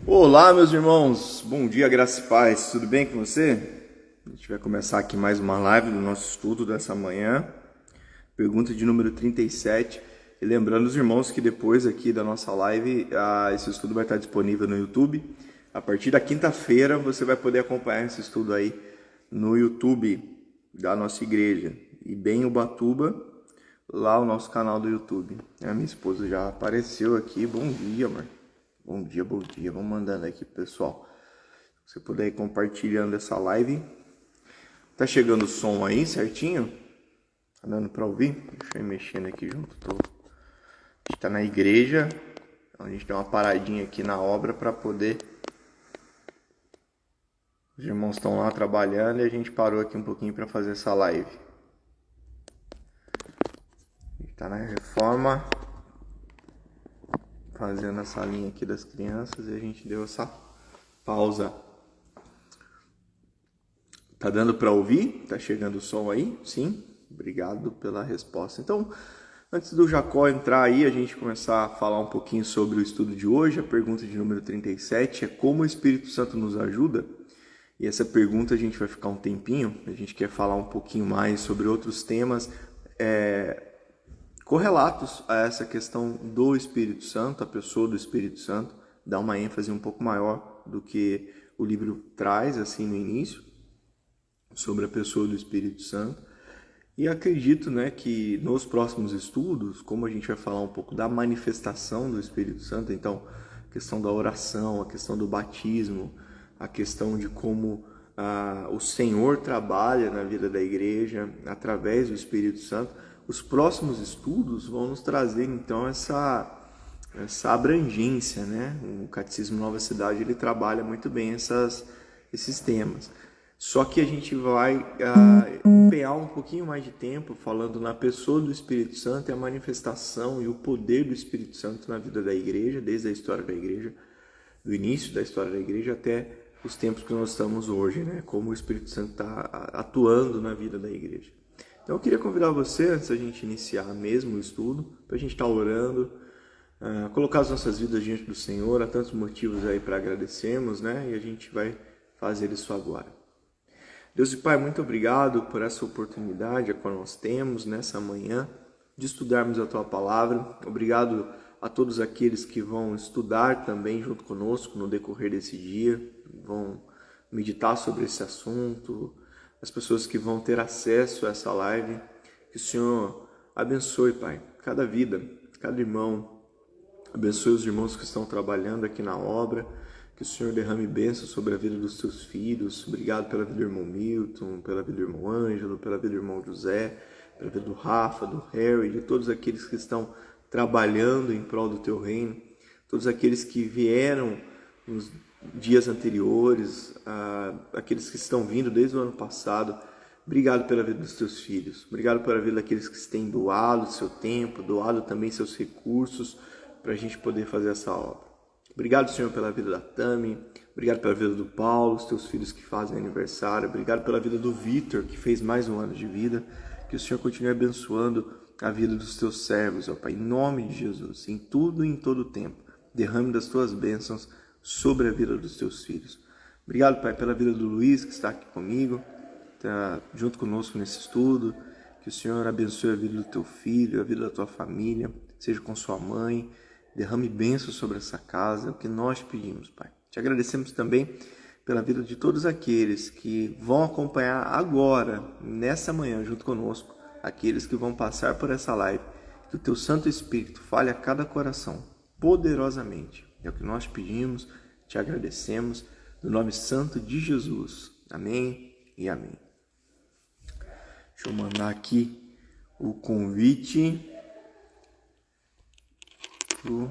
Olá, meus irmãos, bom dia, graça e paz, tudo bem com você? A gente vai começar aqui mais uma live do nosso estudo dessa manhã, pergunta de número 37. E lembrando os irmãos que depois aqui da nossa live, esse estudo vai estar disponível no YouTube. A partir da quinta-feira você vai poder acompanhar esse estudo aí no YouTube da nossa igreja, e bem Ubatuba, lá o nosso canal do YouTube. A minha esposa já apareceu aqui, bom dia, amor. Bom dia, bom dia. Vamos mandando aqui pro pessoal. Se você puder ir compartilhando essa live. Tá chegando o som aí certinho? Tá dando pra ouvir? Deixa eu ir mexendo aqui junto. A gente tá na igreja. Então a gente deu uma paradinha aqui na obra para poder... Os irmãos estão lá trabalhando e a gente parou aqui um pouquinho para fazer essa live. A gente tá na reforma, fazendo essa linha aqui das crianças, e a gente deu essa pausa. Tá dando para ouvir? Tá chegando o som aí? Sim? Obrigado pela resposta. Então, antes do Jacó entrar aí, a gente começar a falar um pouquinho sobre o estudo de hoje, a pergunta de número 37 é como o Espírito Santo nos ajuda? E essa pergunta a gente vai ficar um tempinho, a gente quer falar um pouquinho mais sobre outros temas correlatos a essa questão do Espírito Santo, a pessoa do Espírito Santo, dar uma ênfase um pouco maior do que o livro traz assim no início, sobre a pessoa do Espírito Santo. E acredito, né, que nos próximos estudos, como a gente vai falar um pouco da manifestação do Espírito Santo, então a questão da oração, a questão do batismo, a questão de como o Senhor trabalha na vida da igreja através do Espírito Santo, os próximos estudos vão nos trazer então essa abrangência, né? O Catecismo Nova Cidade ele trabalha muito bem esses temas. Só que a gente vai empenhar um pouquinho mais de tempo falando na pessoa do Espírito Santo e a manifestação e o poder do Espírito Santo na vida da igreja, desde a história da igreja, do início da história da igreja até os tempos que nós estamos hoje, né? Como o Espírito Santo está atuando na vida da igreja. Então eu queria convidar você, antes da gente iniciar mesmo o estudo, para a gente estar orando, colocar as nossas vidas diante do Senhor. Há tantos motivos aí para agradecermos, né? E a gente vai fazer isso agora. Deus e Pai, muito obrigado por essa oportunidade que nós temos nessa manhã de estudarmos a Tua Palavra. Obrigado a todos aqueles que vão estudar também junto conosco no decorrer desse dia, vão meditar sobre esse assunto, as pessoas que vão ter acesso a essa live. Que o Senhor abençoe, Pai, cada vida, cada irmão. Abençoe os irmãos que estão trabalhando aqui na obra. Que o Senhor derrame bênção sobre a vida dos teus filhos. Obrigado pela vida do irmão Milton, pela vida do irmão Ângelo, pela vida do irmão José, pela vida do Rafa, do Harry, de todos aqueles que estão trabalhando em prol do teu reino, todos aqueles que vieram nos dias anteriores, aqueles que estão vindo desde o ano passado. Obrigado pela vida dos teus filhos. Obrigado pela vida daqueles que têm doado seu tempo, doado também seus recursos para a gente poder fazer essa obra. Obrigado, Senhor, pela vida da Tami. Obrigado pela vida do Paulo, os teus filhos que fazem aniversário. Obrigado pela vida do Vitor, que fez mais um ano de vida. Que o Senhor continue abençoando a vida dos teus servos, ó Pai, em nome de Jesus, em tudo e em todo o tempo. Derrame das tuas bênçãos sobre a vida dos teus filhos. Obrigado, Pai, pela vida do Luiz, que está aqui comigo, está junto conosco nesse estudo. Que o Senhor abençoe a vida do teu filho, a vida da tua família, seja com sua mãe. Derrame bênçãos sobre essa casa, é o que nós pedimos, Pai. Te agradecemos também pela vida de todos aqueles que vão acompanhar agora, nessa manhã, junto conosco, aqueles que vão passar por essa live. Que o teu Santo Espírito fale a cada coração, poderosamente. É o que nós pedimos, te agradecemos, no nome santo de Jesus. Amém e amém. Deixa eu mandar aqui o convite pro...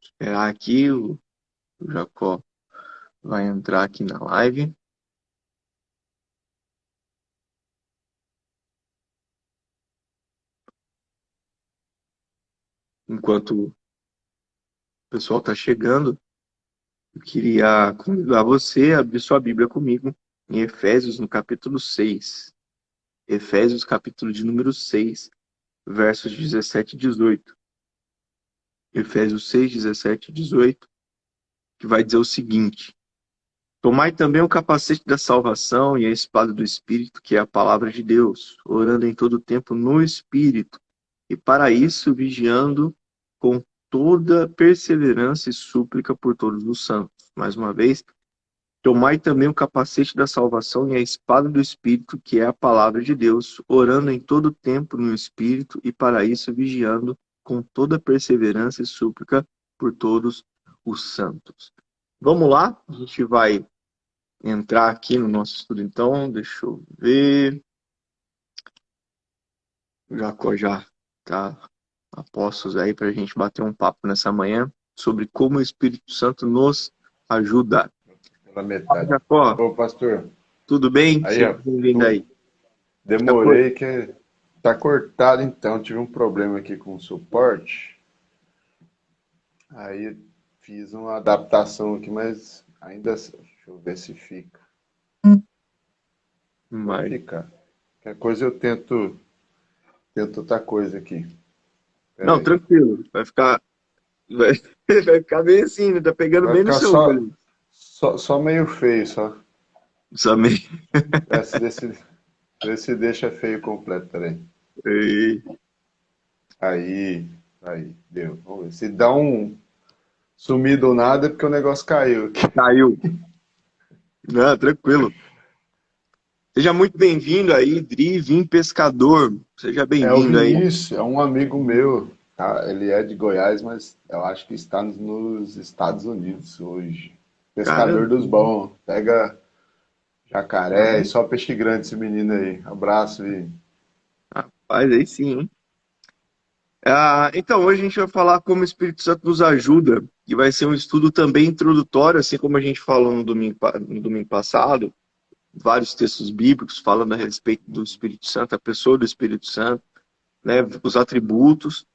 Esperar aqui, o Jacó vai entrar aqui na live. Enquanto o pessoal está chegando, eu queria convidar você a abrir sua Bíblia comigo em Efésios, no capítulo 6. Efésios capítulo de número 6, versos 17 e 18. Efésios 6, 17 e 18, que vai dizer o seguinte: Tomai também o capacete da salvação e a espada do Espírito, que é a palavra de Deus, orando em todo tempo no Espírito, e para isso vigiando com toda perseverança e súplica por todos os santos. Mais uma vez, tomai também o capacete da salvação e a espada do Espírito, que é a palavra de Deus, orando em todo tempo no Espírito, e para isso vigiando com toda perseverança e súplica por todos os santos. Vamos lá? A gente vai entrar aqui no nosso estudo, então. Deixa eu ver. O Jacó já está a postos aí para a gente bater um papo nessa manhã sobre como o Espírito Santo nos ajuda. Pela Fala, metade. Jacó, Ô, pastor, tudo bem? aí, Seja ó, bem-vindo aí. Jacó, demorei que tá cortado então. Tive um problema aqui com o suporte. Aí fiz uma adaptação aqui, mas ainda. Deixa eu ver se fica. Vai mas... ficar. Qualquer coisa eu tento outra coisa aqui. Pera Não, aí. tranquilo. Vai, vai ficar bem assim, né? Tá pegando Vai bem no ficar seu olho. só meio feio, só. Também. É, vê se deixa feio completo, peraí. Aí, deu. Vamos ver. Se dá um sumido ou nada, é porque o negócio caiu aqui. Caiu. Não, tranquilo. Seja muito bem-vindo aí, Drivin Pescador. Seja É o bem-vindo aí. Vinícius, é um amigo meu, tá? Ele é de Goiás, mas eu acho que está nos Estados Unidos hoje. Pescador Caramba. dos bons, pega jacaré e só peixe grande esse menino aí. Abraço e Rapaz, aí sim, hein? Então, hoje a gente vai falar como o Espírito Santo nos ajuda, e vai ser um estudo também introdutório, assim como a gente falou no domingo passado, vários textos bíblicos falando a respeito do Espírito Santo, a pessoa do Espírito Santo, né, os atributos.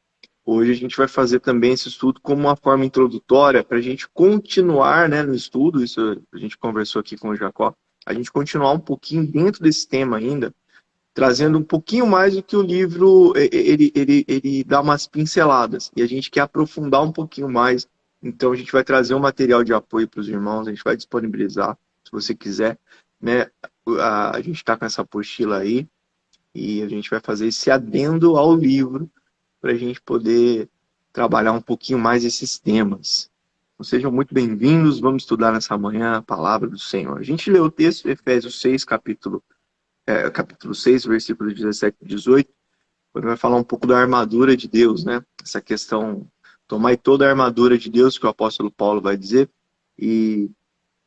Hoje a gente vai fazer também esse estudo como uma forma introdutória para a gente continuar, né, no estudo, isso a gente conversou aqui com o Jacó, a gente continuar um pouquinho dentro desse tema ainda, trazendo um pouquinho mais do que o livro ele dá umas pinceladas e a gente quer aprofundar um pouquinho mais. Então a gente vai trazer um material de apoio para os irmãos, a gente vai disponibilizar, se você quiser, né? A gente está com essa apostila aí e a gente vai fazer esse adendo ao livro para a gente poder trabalhar um pouquinho mais esses temas. Então, sejam muito bem-vindos, vamos estudar nessa manhã a palavra do Senhor. A gente leu o texto, Efésios 6, capítulo 6, versículos 17 e 18, quando vai falar um pouco da armadura de Deus, né? Essa questão, tomai toda a armadura de Deus, que o apóstolo Paulo vai dizer, e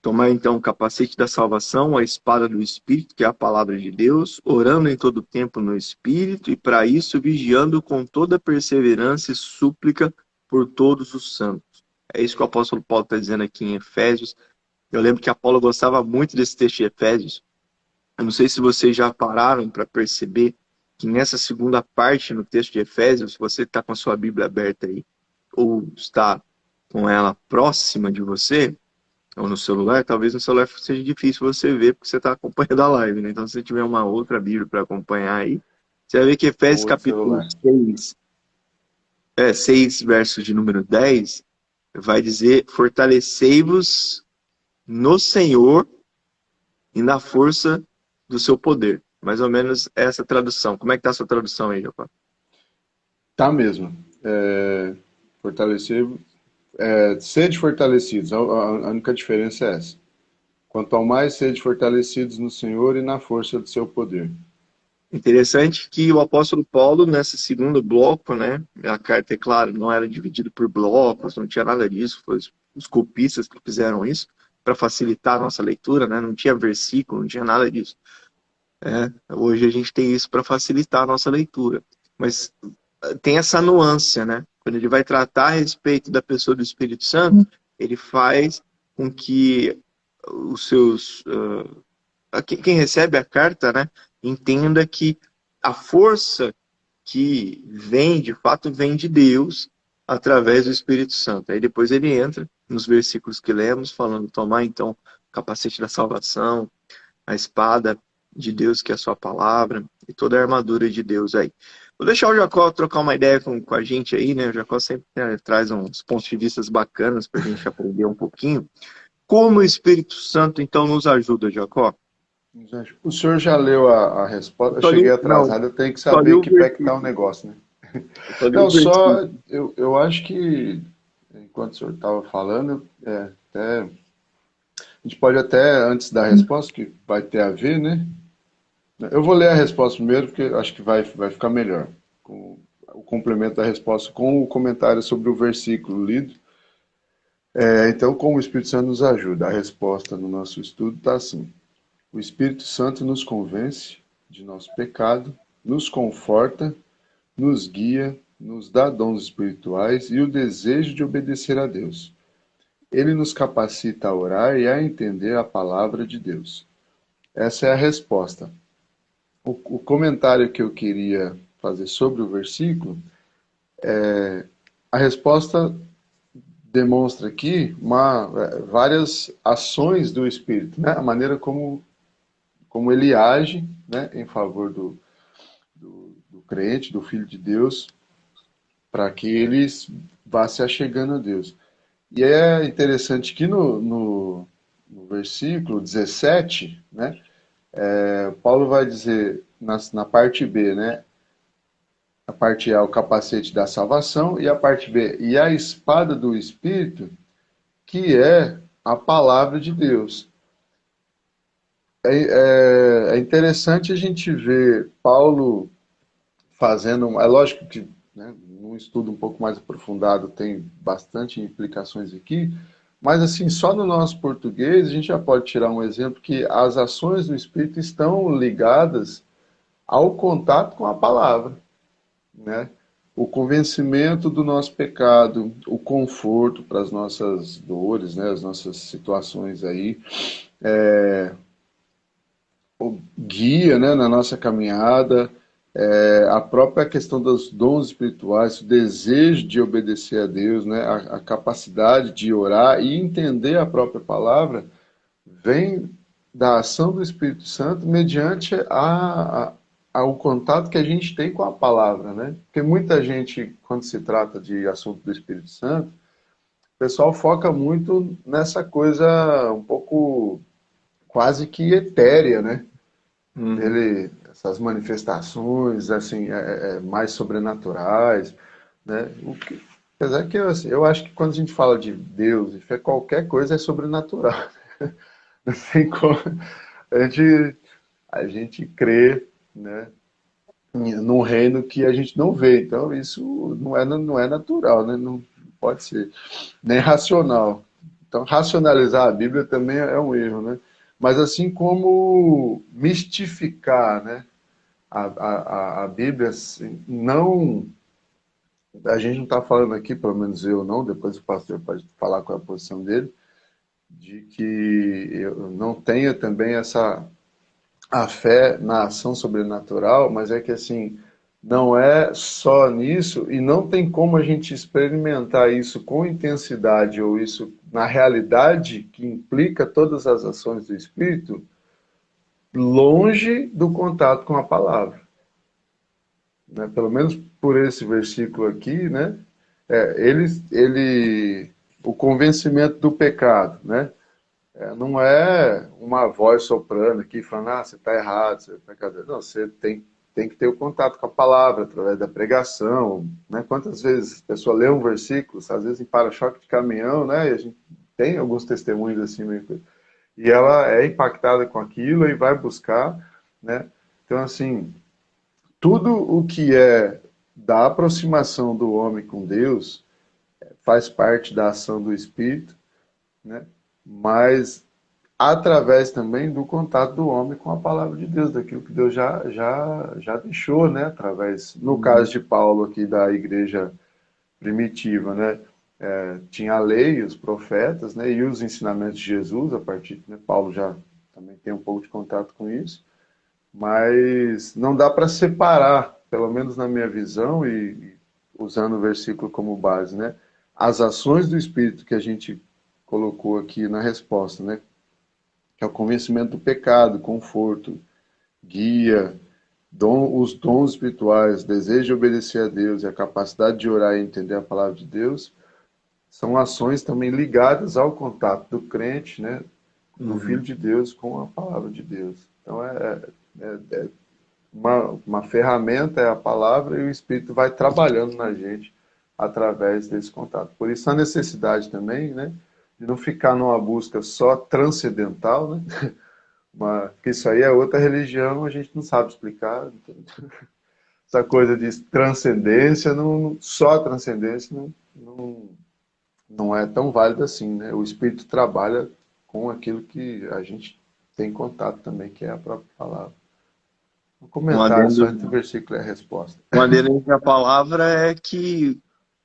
tomar então o capacete da salvação, a espada do Espírito, que é a palavra de Deus, orando em todo tempo no Espírito, e para isso vigiando com toda perseverança e súplica por todos os santos. É isso que o apóstolo Paulo está dizendo aqui em Efésios. Eu lembro que Apolo gostava muito desse texto de Efésios. Eu não sei se vocês já pararam para perceber que nessa segunda parte no texto de Efésios, se você está com a sua Bíblia aberta aí, ou está com ela próxima de você, ou no celular, talvez no celular seja difícil você ver, porque você está acompanhando a live, né? Então, se você tiver uma outra Bíblia para acompanhar aí, você vai ver que o Efésios outro capítulo celular. 6, 6 versos de número 10, vai dizer: fortalecei-vos no Senhor e na força do seu poder. Mais ou menos essa tradução. Como é que está a sua tradução aí, Jacó? Tá mesmo. Fortalecer, sede fortalecidos. A única diferença é essa. Quanto ao mais sede fortalecidos no Senhor e na força do seu poder. Interessante que o apóstolo Paulo, nesse segundo bloco, né, a carta, é claro, não era dividida por blocos, não tinha nada disso, foi os copistas que fizeram isso para facilitar a nossa leitura, né, não tinha versículo, não tinha nada disso. Hoje a gente tem isso para facilitar a nossa leitura. Mas tem essa nuance, né? Quando ele vai tratar a respeito da pessoa do Espírito Santo, ele faz com que os seus quem recebe a carta, né, entenda que a força que vem, de fato, vem de Deus através do Espírito Santo. Aí depois ele entra nos versículos que lemos, falando: tomar então o capacete da salvação, a espada de Deus, que é a sua palavra, e toda a armadura de Deus aí. Vou deixar o Jacó trocar uma ideia com a gente aí, né? O Jacó sempre traz uns pontos de vista bacanas para a gente aprender um pouquinho. Como o Espírito Santo, então, nos ajuda, Jacó? O senhor já leu a resposta? Eu Só li, cheguei não, atrasado, eu tenho que só li saber o que pé que está o versículo. negócio, né? Só li o Não, versículo. só eu acho que, enquanto o senhor estava falando, a gente pode até, antes da resposta, que vai ter a ver, né? Eu vou ler a resposta primeiro, porque eu acho que vai ficar melhor. Com o complemento da resposta com o comentário sobre o versículo lido. Então, como o Espírito Santo nos ajuda? A resposta no nosso estudo está assim. O Espírito Santo nos convence de nosso pecado, nos conforta, nos guia, nos dá dons espirituais e o desejo de obedecer a Deus. Ele nos capacita a orar e a entender a palavra de Deus. Essa é a resposta. O comentário que eu queria fazer sobre o versículo, a resposta demonstra aqui várias ações do Espírito, né? A maneira como ele age, né, em favor do crente, do Filho de Deus, para que ele vá se achegando a Deus. E é interessante que no versículo 17, né, Paulo vai dizer na parte B, né, a parte A, o capacete da salvação, e a parte B, e a espada do Espírito, que é a palavra de Deus. É interessante a gente ver Paulo fazendo. É lógico que, né, num estudo um pouco mais aprofundado tem bastante implicações aqui, mas assim, só no nosso português a gente já pode tirar um exemplo que as ações do Espírito estão ligadas ao contato com a palavra, né? O convencimento do nosso pecado, o conforto para as nossas dores, né, as nossas situações aí, o guia, né, na nossa caminhada, a própria questão dos dons espirituais, o desejo de obedecer a Deus, né, a capacidade de orar e entender a própria palavra, vem da ação do Espírito Santo mediante ao contato que a gente tem com a palavra, né? Porque muita gente, quando se trata de assunto do Espírito Santo, o pessoal foca muito nessa coisa um pouco quase que etérea, né? Uhum. Dele, essas manifestações assim mais sobrenaturais, né? Apesar que assim, eu acho que quando a gente fala de Deus e fé, qualquer coisa é sobrenatural. Não tem como a gente, a gente crê, né, num reino que a gente não vê. Então isso não é natural, né? Não pode ser nem racional. Então racionalizar a Bíblia também é um erro, né? Mas assim como mistificar, né, a Bíblia, assim, não. A gente não está falando aqui, pelo menos eu não, depois o pastor pode falar qual é a posição dele, de que eu não tenha também a fé na ação sobrenatural, mas é que assim, não é só nisso e não tem como a gente experimentar isso com intensidade ou isso na realidade que implica todas as ações do Espírito longe do contato com a palavra, né? Pelo menos por esse versículo aqui, né? O convencimento do pecado, né? Não é uma voz soprando aqui falando, você está errado, você é pecador. Não, você tem que ter o contato com a palavra através da pregação, né? Quantas vezes a pessoa lê um versículo, às vezes em para-choque de caminhão, né? E a gente tem alguns testemunhos assim, e ela é impactada com aquilo e vai buscar, né? Então, assim, tudo o que é da aproximação do homem com Deus faz parte da ação do Espírito, né? Mas através também do contato do homem com a palavra de Deus, daquilo que Deus já deixou, né? Através, no caso Uhum. de Paulo aqui da igreja primitiva, né? Tinha a lei, os profetas, né? E os ensinamentos de Jesus, a partir, né? Paulo já também tem um pouco de contato com isso, mas não dá para separar, pelo menos na minha visão e usando o versículo como base, né? As ações do Espírito que a gente colocou aqui na resposta, né? Que é o convencimento do pecado, conforto, guia, os dons espirituais, desejo de obedecer a Deus e a capacidade de orar e entender a palavra de Deus, são ações também ligadas ao contato do crente, né, do Filho Uhum. de Deus com a palavra de Deus. Então, é uma ferramenta é a palavra e o Espírito vai trabalhando na gente através desse contato. Por isso a necessidade também, né, de não ficar numa busca só transcendental, né, porque isso aí é outra religião, a gente não sabe explicar. Essa coisa de transcendência, só transcendência não é tão válida assim, né? O Espírito trabalha com aquilo que a gente tem contato também, que é a própria palavra. Um Um comentário adendo, só entre o versículo e a resposta. um adendo entre a palavra é que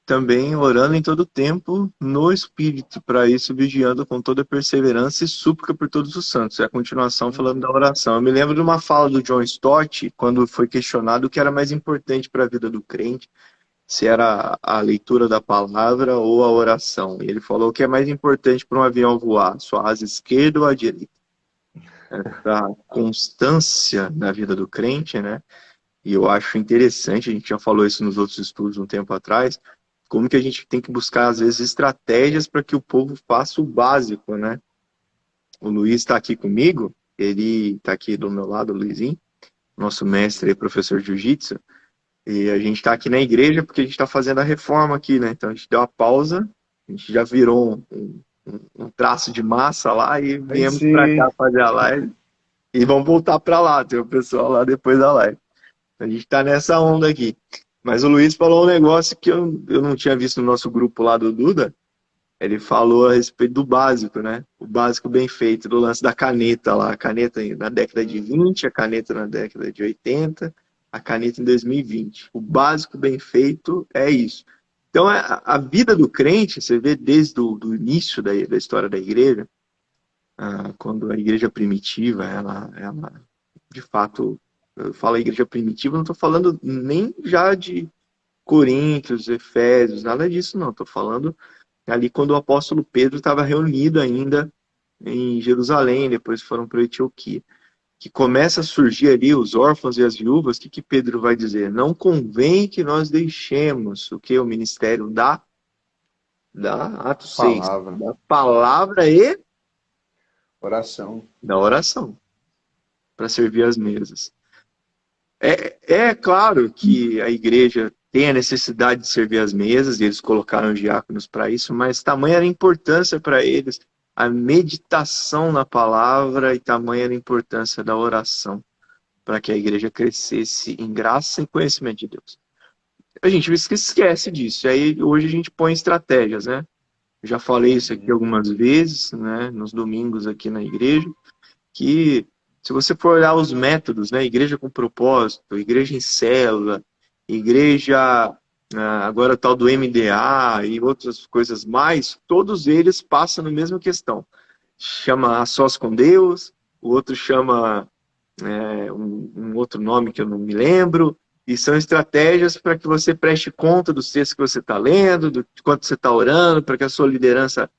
também orando em todo tempo no Espírito, para isso vigiando com toda perseverança e súplica por todos os santos. É a continuação falando da oração. Eu me lembro de uma fala do John Stott, quando foi questionado o que era mais importante para a vida do crente, se era a leitura da palavra ou a oração. E ele falou que é mais importante para um avião voar, sua asa esquerda ou a direita. Essa constância na vida do crente, né? E eu acho interessante, a gente já falou isso nos outros estudos um tempo atrás, como que a gente tem que buscar, às vezes, estratégias para que o povo faça o básico, né? O Luiz está aqui comigo, ele está aqui do meu lado, o Luizinho, nosso mestre e professor de jiu-jitsu, e a gente está aqui na igreja porque a gente está fazendo a reforma aqui, né? Então a gente deu uma pausa, a gente já virou um traço de massa lá e Aí viemos para cá sim, fazer a live e vamos voltar para lá, tem o pessoal lá depois da live. A gente está nessa onda aqui. Mas o Luiz falou um negócio que eu não tinha visto no nosso grupo lá do Duda. Ele falou a respeito do básico, né? O básico bem feito, do lance da caneta lá. A caneta na década de 20, a caneta na década de 80, a caneta em 2020. O básico bem feito é isso. Então, a vida do crente, você vê desde o do início da história da igreja, quando a igreja primitiva, ela de fato, eu falo igreja primitiva, não estou falando nem já de Coríntios, Efésios, nada disso, não. Estou falando ali quando o apóstolo Pedro estava reunido ainda em Jerusalém, depois foram para Antioquia. Que começa a surgir ali os órfãos e as viúvas, o que Pedro vai dizer? Não convém que nós deixemos o que? O ministério da Atos 6, palavra, da palavra e oração. da oração, para servir as mesas. É claro que a igreja tem a necessidade de servir as mesas, e eles colocaram os diáconos para isso, mas tamanha era a importância para eles, a meditação na palavra e tamanha era a importância da oração, para que a igreja crescesse em graça e conhecimento de Deus. A gente esquece disso, e aí hoje a gente põe estratégias, né? Já falei isso aqui algumas vezes, né, nos domingos aqui na igreja, que se você for olhar os métodos, né, igreja com propósito, igreja em célula, igreja agora tal do MDA e outras coisas mais, todos eles passam na mesma questão. Chama a sós com Deus, o outro chama um outro nome que eu não me lembro, e são estratégias para que você preste conta dos textos que você está lendo, do quanto você está orando, para que a sua liderança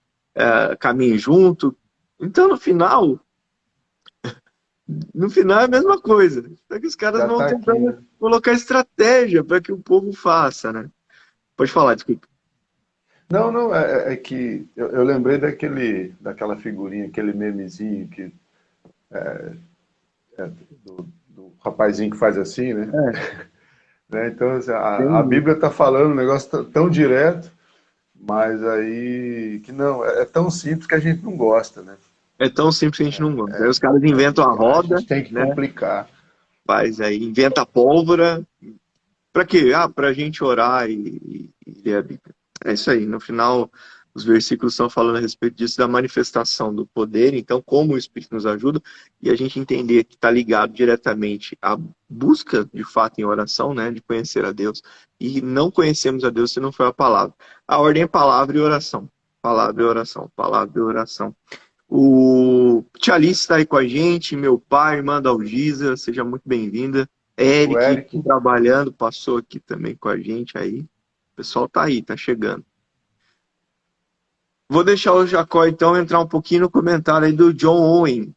caminhe junto. Então, no final é a mesma coisa. Só que os caras Já vão está aqui, tentando né? colocar estratégia para que o povo faça, né? Pode falar, desculpa. Não, não, é que eu lembrei daquela figurinha, aquele memezinho do rapazinho que faz assim, né? É, Então, assim, a tem Bíblia está falando um negócio tão direto, mas aí que não, é tão simples que a gente não gosta, né? É tão simples que a gente não gosta. Aí os caras inventam a A roda, gente tem que né? complicar. Faz aí, inventa a pólvora. Para quê? Para a gente orar e ler a Bíblia. É isso aí. No final, os versículos estão falando a respeito disso, da manifestação do poder. Então, como o Espírito nos ajuda e a gente entender que está ligado diretamente à busca, de fato, em oração, né, de conhecer a Deus. E não conhecemos a Deus se não for a palavra. A ordem é palavra e oração. Palavra e oração. Palavra e oração. O Tia Alice está aí com a gente, meu pai, irmã Dalgisa, seja muito bem-vinda. O Eric, Eric, trabalhando, passou aqui também com a gente aí. O pessoal tá aí, tá chegando. Vou deixar o Jacó, então, entrar um pouquinho no comentário aí do John Owen.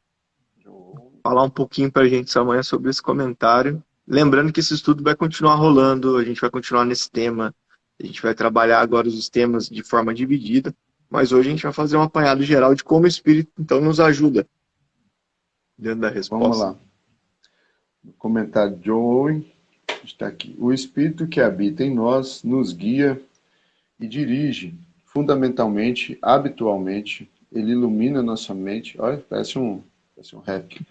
falar um pouquinho para a gente, Samuel, sobre esse comentário. Lembrando que esse estudo vai continuar rolando, a gente vai continuar nesse tema, a gente vai trabalhar agora os temas de forma dividida, mas hoje a gente vai fazer um apanhado geral de como o Espírito, então, nos ajuda dentro da Vamos resposta. lá. No comentário de John Owen, está aqui. O Espírito que habita em nós nos guia e dirige, fundamentalmente, habitualmente, ele ilumina nossa mente. Olha, parece um rap.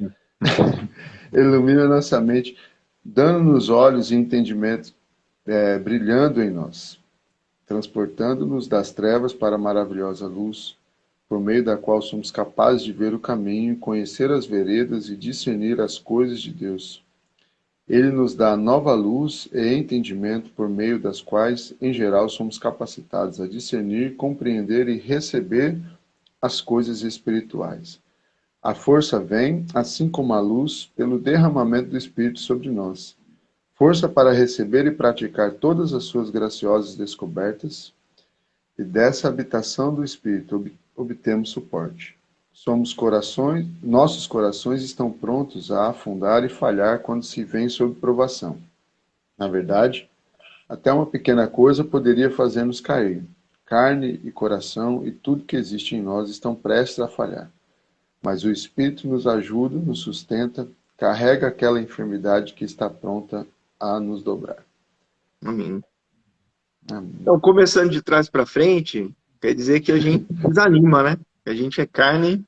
Ele ilumina nossa mente, dando-nos olhos e entendimento, brilhando em nós, transportando-nos das trevas para a maravilhosa luz, por meio da qual somos capazes de ver o caminho, conhecer as veredas e discernir as coisas de Deus. Ele nos dá nova luz e entendimento por meio das quais, em geral, somos capacitados a discernir, compreender e receber as coisas espirituais. A força vem, assim como a luz, pelo derramamento do Espírito sobre nós. Força para receber e praticar todas as suas graciosas descobertas, e dessa habitação do Espírito obtemos suporte. Nossos corações estão prontos a afundar e falhar quando se vem sob provação. Na verdade, até uma pequena coisa poderia fazer-nos cair. Carne e coração e tudo que existe em nós estão prestes a falhar. Mas o Espírito nos ajuda, nos sustenta, carrega aquela enfermidade que está pronta a nos dobrar. Amém. Amém. Então, começando de trás para frente, quer dizer que a gente desanima, né? Que a gente é carne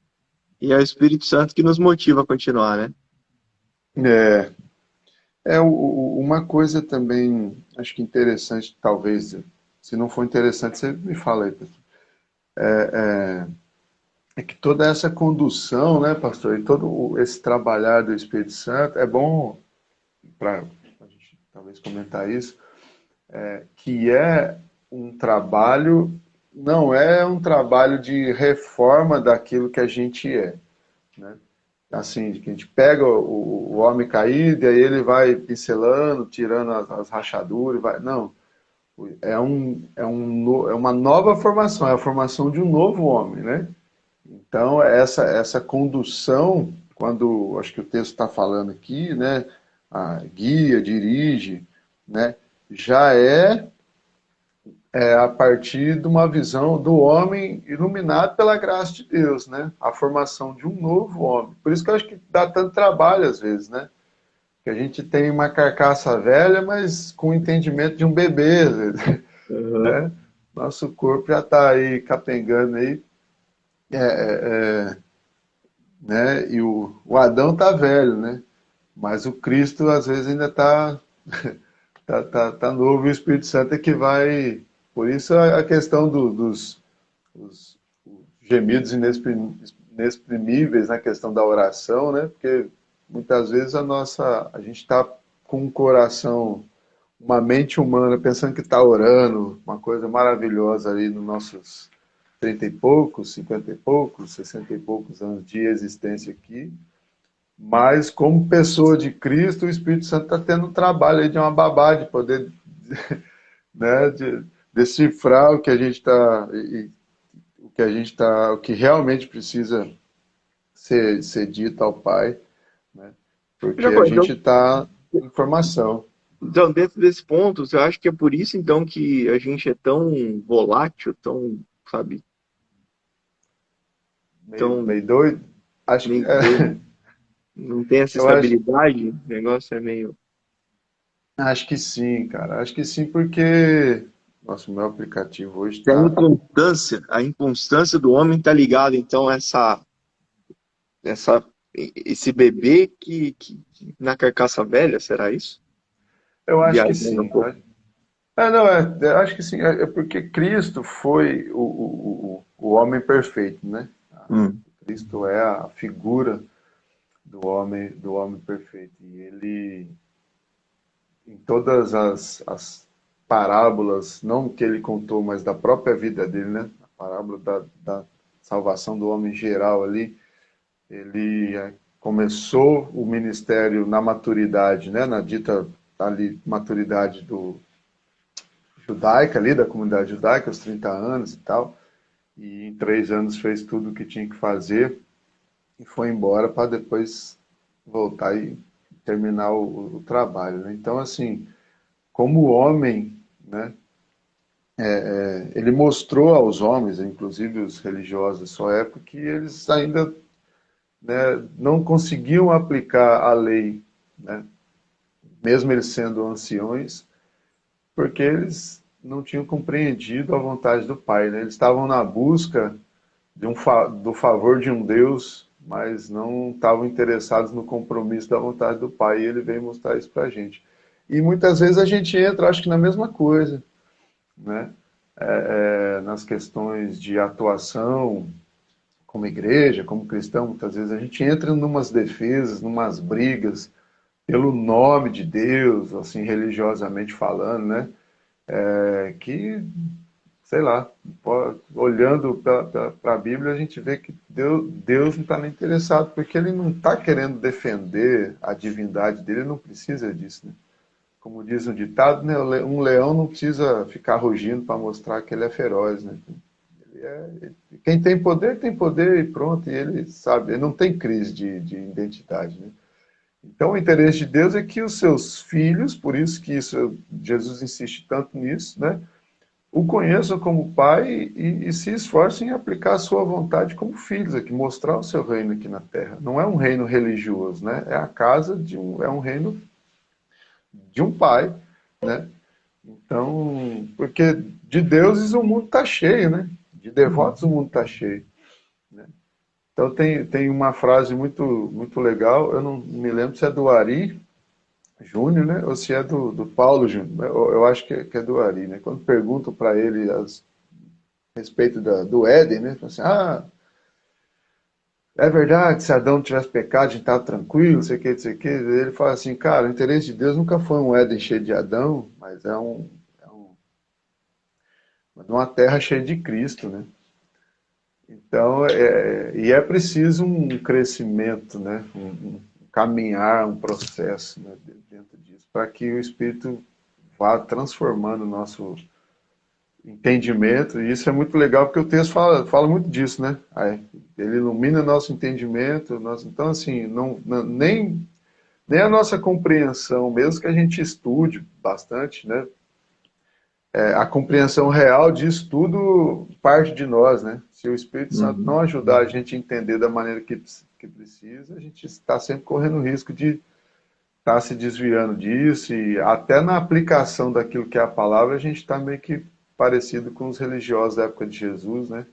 e é o Espírito Santo que nos motiva a continuar, né? Uma coisa também, acho que interessante, talvez, se não for interessante, você me fala aí, pastor. É que toda essa condução, né, pastor, e todo esse trabalhar do Espírito Santo, é bom para a gente talvez comentar isso, que é um trabalho, não é um trabalho de reforma daquilo que a gente é, né? Assim, que a gente pega o homem caído e aí ele vai pincelando, tirando as rachaduras, vai, não, é uma nova formação, é a formação de um novo homem, né? Então, essa condução, quando acho que o texto está falando aqui, né, a guia, dirige, né, já é a partir de uma visão do homem iluminado pela graça de Deus, né? A formação de um novo homem. Por isso que eu acho que dá tanto trabalho às vezes, né? Que a gente tem uma carcaça velha, mas com o entendimento de um bebê, às vezes, Uhum. né? Nosso corpo já está aí capengando aí, é, é, é, né? E o Adão tá velho, né? Mas o Cristo às vezes ainda tá novo e o Espírito Santo é que vai. Por isso a questão dos gemidos inexprimíveis na questão da oração, né? Porque muitas vezes a gente está com um coração, uma mente humana pensando que está orando, uma coisa maravilhosa ali nos nossos 30 e poucos, 50 e poucos, 60 e poucos anos de existência aqui. Mas, como pessoa de Cristo, o Espírito Santo está tendo um trabalho aí de uma babá, de poder, né, de decifrar o que a gente está, o que realmente precisa ser dito ao Pai, né, porque a gente está em formação. Então, dentro desse ponto, eu acho que é por isso, então, que a gente é tão volátil, tão, sabe, tão Meio doido? Acho que, meio doido, não tem essa eu acho, estabilidade, o negócio é meio... acho que sim, cara. Acho que sim, porque nossa, o meu aplicativo hoje está. A inconstância do homem está ligada, então, a esse bebê que na carcaça velha, será isso? Eu acho que Viajando um sim. pouco. Não, eu acho que sim. É porque Cristo foi o homem perfeito, né? Hum. Cristo é a figura do homem perfeito. E ele, em todas as parábolas, não que ele contou, mas da própria vida dele, né? A parábola da salvação do homem geral ali, ele começou o ministério na maturidade, né? Na dita ali, maturidade judaica ali, da comunidade judaica, aos 30 anos e tal. E em 3 anos fez tudo o que tinha que fazer e foi embora para depois voltar e terminar o trabalho, né? Então, assim, como homem, né, ele mostrou aos homens, inclusive os religiosos da sua época, que eles ainda, né, não conseguiam aplicar a lei, né, mesmo eles sendo anciões, porque eles não tinham compreendido a vontade do Pai, né? Eles estavam na busca do favor de um Deus, mas não estavam interessados no compromisso da vontade do Pai, e ele veio mostrar isso para a gente. E muitas vezes a gente entra, acho que na mesma coisa, né? Nas questões de atuação como igreja, como cristão, muitas vezes a gente entra em umas defesas, numas brigas pelo nome de Deus, assim, religiosamente falando, né? Que, sei lá, olhando para a Bíblia, a gente vê que Deus não está nem interessado, porque ele não está querendo defender a divindade dele, ele não precisa disso, né? Como diz um ditado, né? Um leão não precisa ficar rugindo para mostrar que ele é feroz, né? Quem tem poder e pronto, e ele sabe, ele não tem crise de identidade, né? Então, o interesse de Deus é que os seus filhos, por isso que Jesus insiste tanto nisso, né? O conheçam como pai e se esforcem em aplicar a sua vontade como filhos aqui, mostrar o seu reino aqui na terra. Não é um reino religioso, né? É a casa é um reino de um pai, né? Então, porque de deuses o mundo está cheio, né? De devotos o mundo está cheio. Então tem uma frase muito legal, eu não me lembro se é do Ari Júnior, né? Ou se é do Paulo Júnior. Eu acho que é do Ari, né? Quando perguntam para ele a respeito do Éden, né? Falam assim, é verdade, se Adão não tivesse pecado, a gente estava tranquilo, não sei o que, não sei o que. Ele fala assim, cara, o interesse de Deus nunca foi um Éden cheio de Adão, mas uma terra cheia de Cristo, né? Então, e é preciso um crescimento, né? Um caminhar, um processo, né? Dentro disso, para que o Espírito vá transformando o nosso entendimento, e isso é muito legal, porque o texto fala muito disso, né? Ele ilumina nosso entendimento, então, assim, nem a nossa compreensão, mesmo que a gente estude bastante, né? A compreensão real disso tudo parte de nós, né? Se o Espírito Santo não Uhum. ajudar a gente a entender da maneira que precisa, a gente está sempre correndo o risco de estar se desviando disso, e até na aplicação daquilo que é a palavra, a gente está meio que parecido com os religiosos da época de Jesus, né?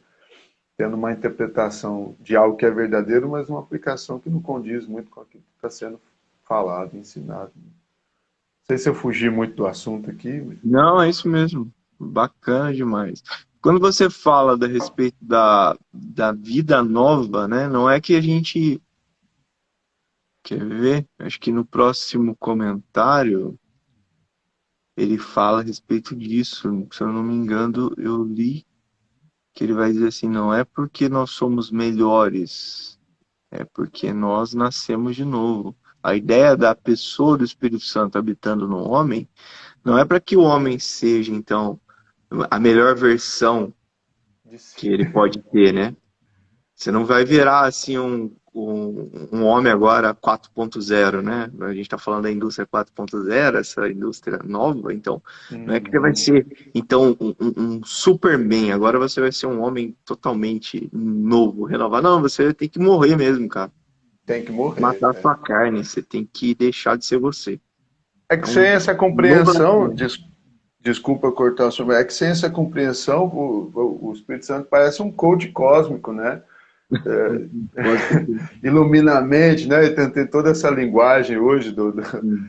Tendo uma interpretação de algo que é verdadeiro, mas uma aplicação que não condiz muito com aquilo que está sendo falado, ensinado. Não sei se eu fugi muito do assunto aqui. Não, é isso mesmo. Bacana demais. Quando você fala a respeito da vida nova, né? Não é que a gente quer ver? Acho que no próximo comentário ele fala a respeito disso. Se eu não me engano, eu li que ele vai dizer assim, não é porque nós somos melhores, é porque nós nascemos de novo. A ideia da pessoa do Espírito Santo habitando no homem não é para que o homem seja, então, a melhor versão De si. que ele pode ter, né? Você não vai virar assim um homem agora 4.0, né? A gente está falando da indústria 4.0, essa indústria nova, então não é que você vai Uhum. ser então um Superman, agora você vai ser um homem totalmente novo, renovado. Não, você tem que morrer mesmo, cara. Tem que morrer. Matar sua carne, você tem que deixar de ser você. É que sem Então, essa novo compreensão, nascimento. desculpa eu cortar o seu, é que sem essa compreensão, o Espírito Santo parece um coach cósmico, né? Pode ser. Ilumina a mente, né? E tem toda essa linguagem hoje Uhum.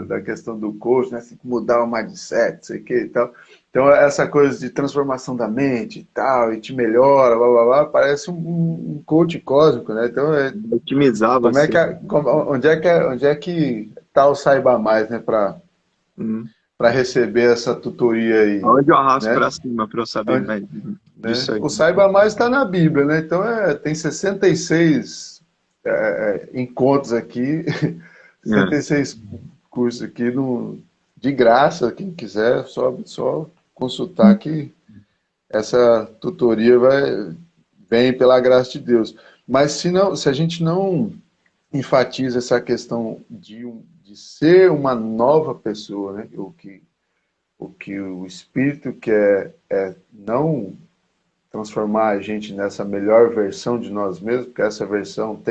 da questão do coach, né? Tem que mudar o mindset, sei que e tal. Então, essa coisa de transformação da mente e tal, e te melhora, blá blá blá, parece um coach cósmico, né? Então, Otimizar como é você. que, onde é que tá o Saiba Mais, né? Uhum. Para receber essa tutoria aí, Onde eu arrasto né? para cima para eu saber Onde, mais né? disso aí. O Saiba Mais está na Bíblia, né? Então tem 66 encontros aqui, É. 66 cursos aqui de graça, quem quiser, só consultar que essa tutoria vem pela graça de Deus. Mas se a gente não enfatiza essa questão de ser uma nova pessoa, né? O que o Espírito quer é não transformar a gente nessa melhor versão de nós mesmos, porque essa versão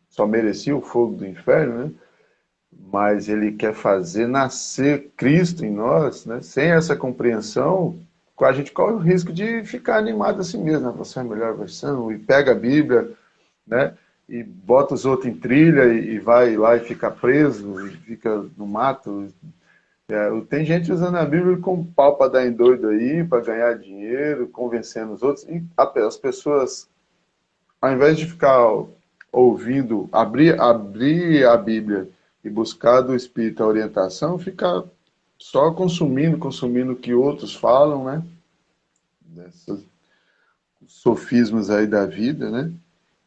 só merecia o fogo do inferno, né? Mas ele quer fazer nascer Cristo em nós, né? Sem essa compreensão, a gente corre o risco de ficar animado assim mesmo, né? Você é a melhor versão, e pega a Bíblia, né? E bota os outros em trilha e vai lá e fica preso, e fica no mato. Tem gente usando a Bíblia como pau para dar em doido aí, para ganhar dinheiro, convencendo os outros. E as pessoas, ao invés de ficar ouvindo, abrir a Bíblia e buscar do Espírito a orientação, fica só consumindo o que outros falam, né? Desses sofismas aí da vida, né?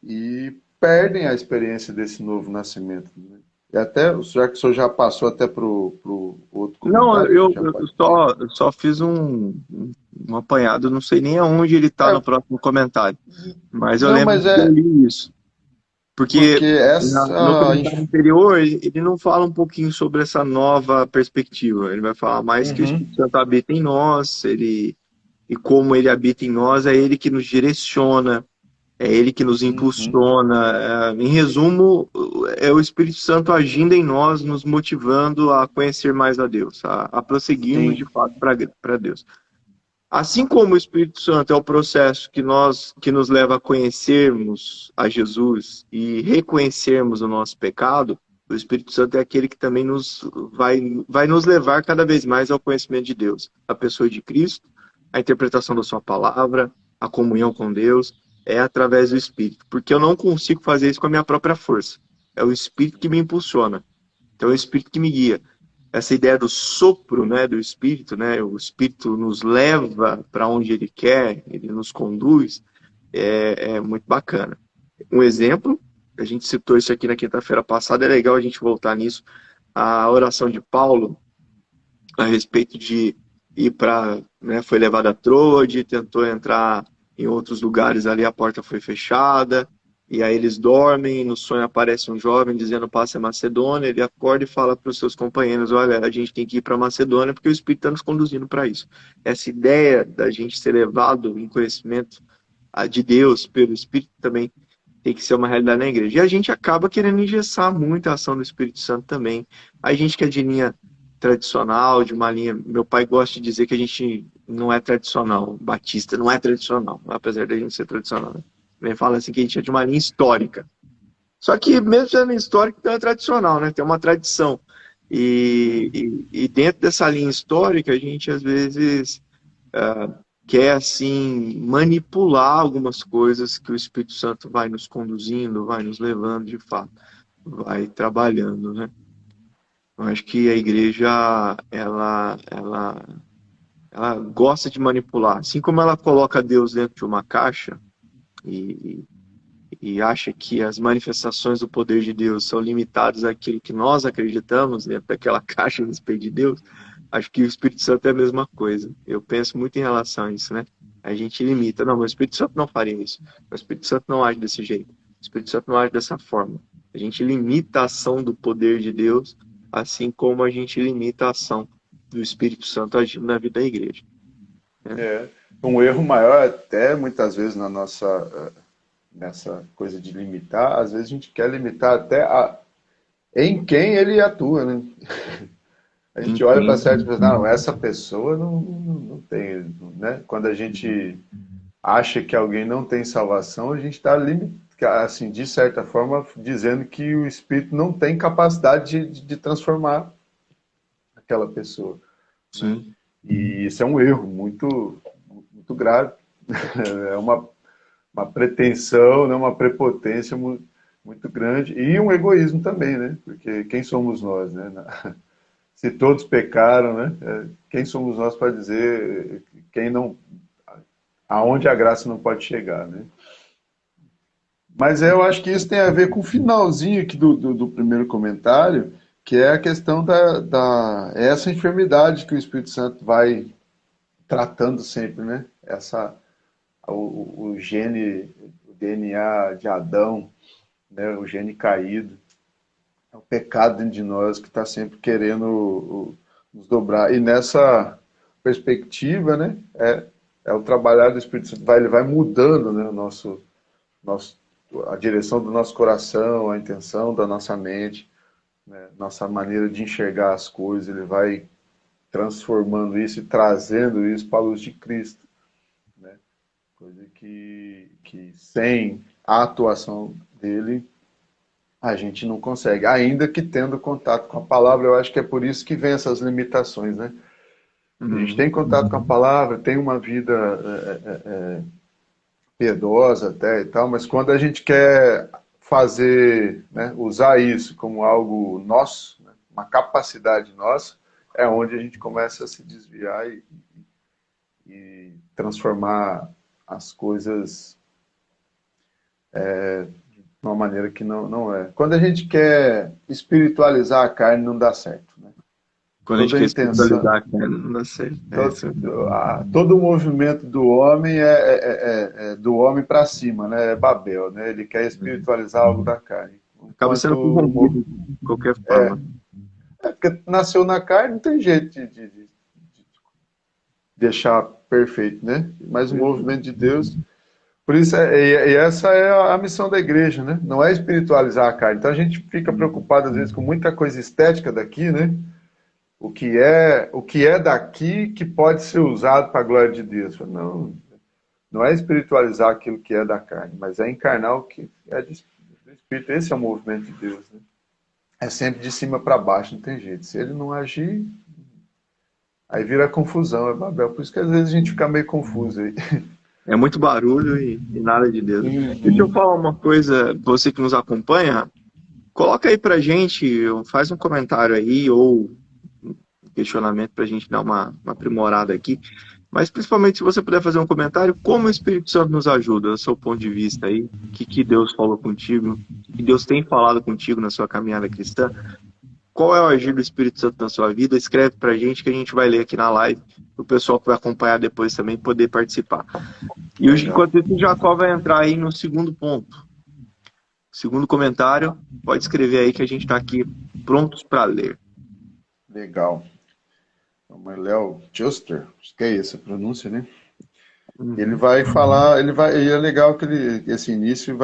E perdem a experiência desse novo nascimento, né? E até, já que o senhor já passou até para o outro Não, comentário, a gente já eu pode ir. só fiz um apanhado, não sei nem aonde ele está É, no próximo comentário, mas eu não, lembro mas que eu é li isso. Porque porque no essa. comentário anterior, ele não fala um pouquinho sobre essa nova perspectiva. Ele vai falar mais que o Uhum, Espírito Santo habita em nós, e como ele habita em nós, é ele que nos direciona, é ele que nos uhum, impulsiona. Em resumo, é o Espírito Santo agindo em nós, nos motivando a conhecer mais a Deus, a prosseguirmos de sim, fato para Deus. Assim como o Espírito Santo é o processo que nos leva a conhecermos a Jesus e reconhecermos o nosso pecado, o Espírito Santo é aquele que também vai nos levar cada vez mais ao conhecimento de Deus, a pessoa de Cristo, a interpretação da sua palavra, a comunhão com Deus, é através do Espírito, porque eu não consigo fazer isso com a minha própria força. É o Espírito que me impulsiona. Então é o Espírito que me guia. Essa ideia do sopro, né, do Espírito, né, o Espírito nos leva para onde ele quer, ele nos conduz, é muito bacana. Um exemplo, a gente citou isso aqui na quinta-feira passada, é legal a gente voltar nisso, a oração de Paulo a respeito de ir para, né, foi levado a Troade, tentou entrar em outros lugares ali, a porta foi fechada, e aí eles dormem, no sonho aparece um jovem dizendo passe a Macedônia, ele acorda e fala para os seus companheiros, olha, a gente tem que ir para Macedônia porque o Espírito está nos conduzindo para isso. Essa ideia da gente ser levado em conhecimento de Deus pelo Espírito também tem que ser uma realidade na igreja. E a gente acaba querendo engessar muito a ação do Espírito Santo também. A gente que é de linha tradicional, de uma linha. Meu pai gosta de dizer que a gente não é tradicional. Batista não é tradicional, apesar de a gente ser tradicional. Né? Ele fala assim que a gente é de uma linha histórica. Só que, mesmo sendo histórico, não é tradicional, né? Tem uma tradição. E dentro dessa linha histórica, a gente às vezes quer assim manipular algumas coisas que o Espírito Santo vai nos conduzindo, vai nos levando de fato, vai trabalhando, né? Eu acho que a igreja ela gosta de manipular, assim como ela coloca Deus dentro de uma caixa e, e acha que as manifestações do poder de Deus são limitadas àquilo que nós acreditamos dentro daquela caixa a respeito de Deus. Acho que o Espírito Santo é a mesma coisa. Eu penso muito em relação a isso, né? A gente limita. Não, mas o Espírito Santo não faria isso. O Espírito Santo não age desse jeito. O Espírito Santo não age dessa forma. A gente limita a ação do poder de Deus, assim como a gente limita a ação do Espírito Santo agindo na vida da igreja. Né? é. Um erro maior até muitas vezes na nossa nessa coisa de limitar, às vezes a gente quer limitar em quem ele atua, né? A gente olha para certo e pensa, não, essa pessoa não tem, né? Quando a gente acha que alguém não tem salvação, a gente está assim, de certa forma, dizendo que o Espírito não tem capacidade de transformar aquela pessoa, né? Sim. E isso é um erro muito grave. É uma pretensão, né? Uma prepotência muito grande e um egoísmo também, né? Porque quem somos nós, né? Se todos pecaram, né? Quem somos nós para dizer quem não, aonde a graça não pode chegar, né? Mas eu acho que isso tem a ver com o finalzinho aqui do primeiro comentário, que é a questão essa enfermidade que o Espírito Santo vai tratando sempre, né? O DNA de Adão, né? O gene caído. É o pecado dentro de nós que está sempre querendo nos dobrar. E nessa perspectiva, né, é o trabalhar do Espírito Santo, ele vai mudando, né, nosso, a direção do nosso coração, a intenção da nossa mente, né, nossa maneira de enxergar as coisas, ele vai transformando isso e trazendo isso para a luz de Cristo. Né? Coisa que sem a atuação dele, a gente não consegue, ainda que tendo contato com a palavra. Eu acho que é por isso que vem essas limitações, né? A gente tem contato com a palavra, tem uma vida piedosa até e tal, mas quando a gente quer fazer, né, usar isso como algo nosso, né, uma capacidade nossa, é onde a gente começa a se desviar e transformar as coisas de uma maneira que não é. Quando a gente quer espiritualizar a carne, não dá certo. Né? Quando a gente Toda a quer intenção, espiritualizar, cara, não dá certo. todo o movimento do homem é do homem para cima, né? É Babel, né? Ele quer espiritualizar algo da carne. Acaba sendo corrompido de qualquer forma. Porque nasceu na carne, não tem jeito de deixar perfeito, né? Mas o movimento de Deus. Por isso, e essa é a missão da igreja, né? Não é espiritualizar a carne. Então a gente fica preocupado, às vezes, com muita coisa estética daqui, né? O que é daqui que pode ser usado para a glória de Deus. Não é espiritualizar aquilo que é da carne, mas é encarnar o que é do Espírito. Esse é o movimento de Deus. Né? É sempre de cima para baixo, não tem jeito. Se ele não agir, aí vira confusão, é Babel. Por isso que às vezes a gente fica meio confuso aí. É muito barulho e nada de Deus. Deixa eu Uhum. falar uma coisa, você que nos acompanha, coloca aí pra gente, faz um comentário aí, ou um questionamento pra gente dar uma aprimorada aqui. Mas principalmente se você puder fazer um comentário, como o Espírito Santo nos ajuda, do seu ponto de vista aí, o que Deus falou contigo, o que Deus tem falado contigo na sua caminhada cristã, qual é o agir do Espírito Santo na sua vida, escreve pra gente que a gente vai ler aqui na live, o pessoal que vai acompanhar depois também poder participar. E hoje, Legal. enquanto isso, o Jacó vai entrar aí no segundo ponto. Segundo comentário, pode escrever aí que a gente está aqui prontos para ler. Legal. Então, Léo Juster, acho que é essa a pronúncia, né? Ele Uhum. vai falar, e é legal que esse início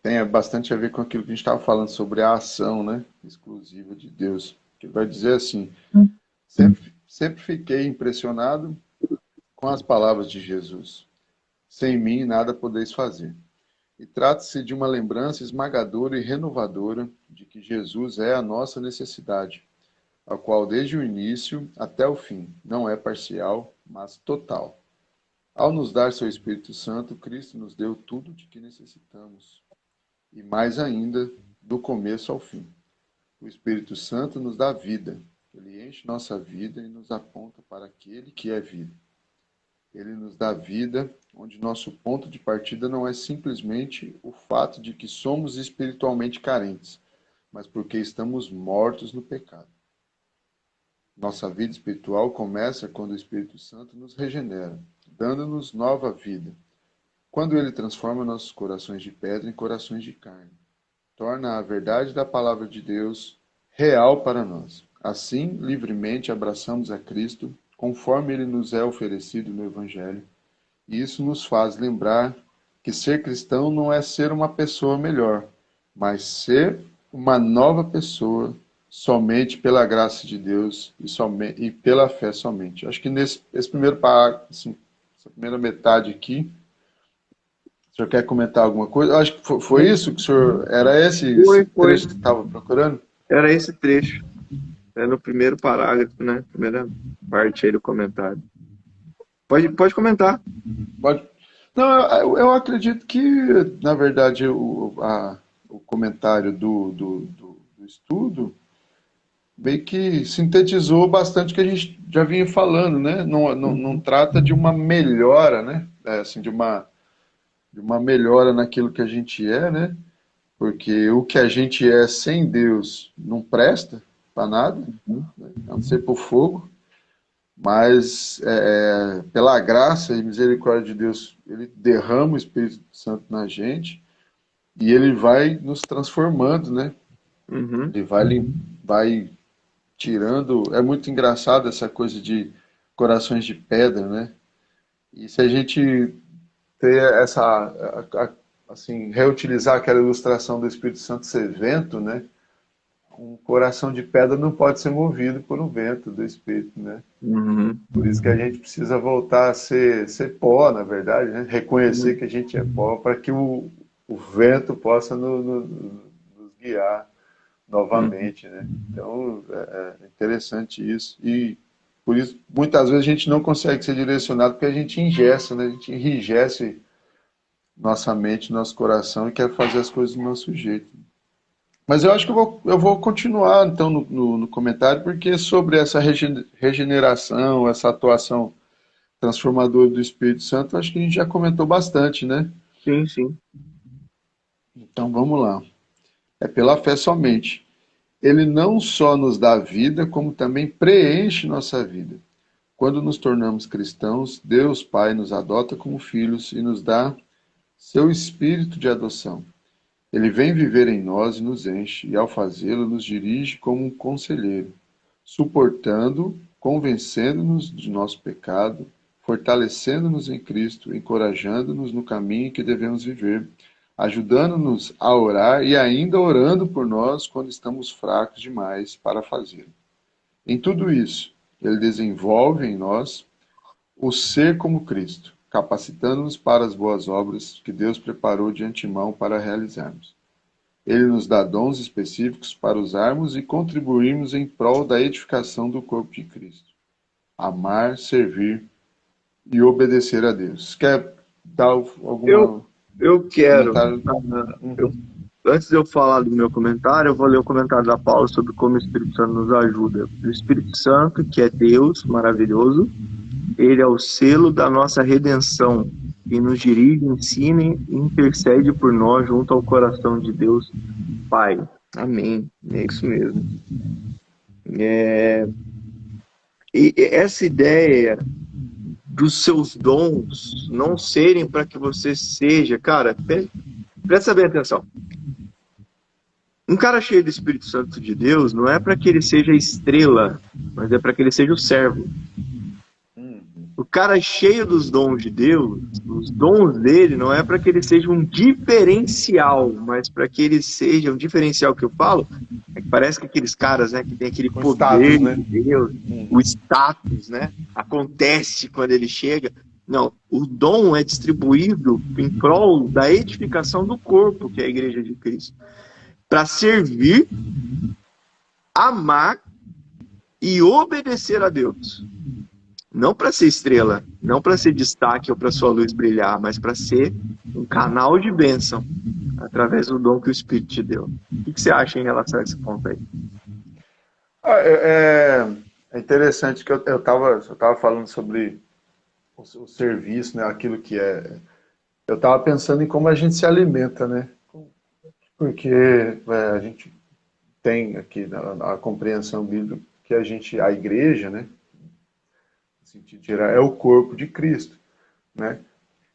tem bastante a ver com aquilo que a gente estava falando sobre a ação, né, exclusiva de Deus. Ele vai dizer assim: sempre fiquei impressionado com as palavras de Jesus. Sem mim nada podeis fazer. E trata-se de uma lembrança esmagadora e renovadora de que Jesus é a nossa necessidade, a qual desde o início até o fim não é parcial, mas total. Ao nos dar seu Espírito Santo, Cristo nos deu tudo de que necessitamos, e mais ainda, do começo ao fim. O Espírito Santo nos dá vida, ele enche nossa vida e nos aponta para aquele que é vida. Ele nos dá vida, onde nosso ponto de partida não é simplesmente o fato de que somos espiritualmente carentes, mas porque estamos mortos no pecado. Nossa vida espiritual começa quando o Espírito Santo nos regenera, dando-nos nova vida. Quando ele transforma nossos corações de pedra em corações de carne, torna a verdade da palavra de Deus real para nós. Assim, livremente abraçamos a Cristo, conforme ele nos é oferecido no Evangelho, e isso nos faz lembrar que ser cristão não é ser uma pessoa melhor, mas ser uma nova pessoa somente pela graça de Deus e pela fé somente. Acho que esse primeiro parágrafo, assim, essa primeira metade aqui, o senhor quer comentar alguma coisa? Eu acho que foi isso que o senhor. Era esse Foi. trecho que estava procurando? Era esse trecho. É no primeiro parágrafo, né? Primeira parte aí do comentário. Pode comentar. Pode. Não, eu acredito que, na verdade, o comentário do estudo meio que sintetizou bastante o que a gente já vinha falando, né? Não trata de uma melhora, né? Assim, de uma melhora naquilo que a gente é, né? Porque o que a gente é sem Deus não presta para nada, né? A não ser para o fogo. Mas pela graça e misericórdia de Deus, ele derrama o Espírito Santo na gente e ele vai nos transformando, né? Uhum. Ele vai tirando. É muito engraçado essa coisa de corações de pedra, né? E se a gente ter assim, reutilizar aquela ilustração do Espírito Santo ser vento, né? Um coração de pedra não pode ser movido por um vento do Espírito, né? Uhum. Por isso que a gente precisa voltar a ser pó, na verdade, né? Reconhecer que a gente é pó para que o vento possa nos guiar Uhum. novamente, né? Então, é interessante isso. E por isso, muitas vezes a gente não consegue ser direcionado porque a gente engessa, né? A gente enrijece nossa mente, nosso coração e quer fazer as coisas do nosso jeito. Mas eu acho que eu vou continuar, então, no comentário, porque sobre essa regeneração, essa atuação transformadora do Espírito Santo, acho que a gente já comentou bastante, né? Sim, sim. Então, vamos lá. É pela fé somente. Ele não só nos dá vida, como também preenche nossa vida. Quando nos tornamos cristãos, Deus Pai nos adota como filhos e nos dá seu espírito de adoção. Ele vem viver em nós e nos enche, e ao fazê-lo, nos dirige como um conselheiro, suportando, convencendo-nos de nosso pecado, fortalecendo-nos em Cristo, encorajando-nos no caminho que devemos viver, ajudando-nos a orar e ainda orando por nós quando estamos fracos demais para fazê-lo. Em tudo isso, ele desenvolve em nós o ser como Cristo, capacitando-nos para as boas obras que Deus preparou de antemão para realizarmos. Ele nos dá dons específicos para usarmos e contribuirmos em prol da edificação do corpo de Cristo. Amar, servir e obedecer a Deus. Quer dar Eu, algum eu quero. comentário? Eu, Uhum. antes de eu falar do meu comentário, eu vou ler o comentário da Paula sobre como o Espírito Santo nos ajuda. O Espírito Santo, que é Deus maravilhoso, ele é o selo da nossa redenção e nos dirige, ensina e intercede por nós junto ao coração de Deus Pai. Amém. É isso mesmo. E essa ideia dos seus dons não serem para que você seja, cara, presta bem atenção. Um cara cheio do Espírito Santo de Deus não é para que ele seja estrela, mas é para que ele seja o servo. O cara cheio dos dons de Deus, os dons dele não é para que ele seja um diferencial, mas para que ele seja um diferencial que eu falo, é que parece que aqueles caras, né, que tem aquele Com status, poder né? de Deus, o Uhum. status, né, acontece quando ele chega. Não, o dom é distribuído em prol da edificação do corpo, que é a igreja de Cristo, para servir, amar e obedecer a Deus. Não para ser estrela, não para ser destaque ou para sua luz brilhar, mas para ser um canal de bênção através do dom que o Espírito te deu. O que você acha em relação a esse ponto aí? É interessante que eu tava falando sobre o serviço, né? Aquilo que é. Eu estava pensando em como a gente se alimenta, né? Porque a gente tem aqui na compreensão bíblica que a igreja, né? No sentido geral, é o corpo de Cristo, né?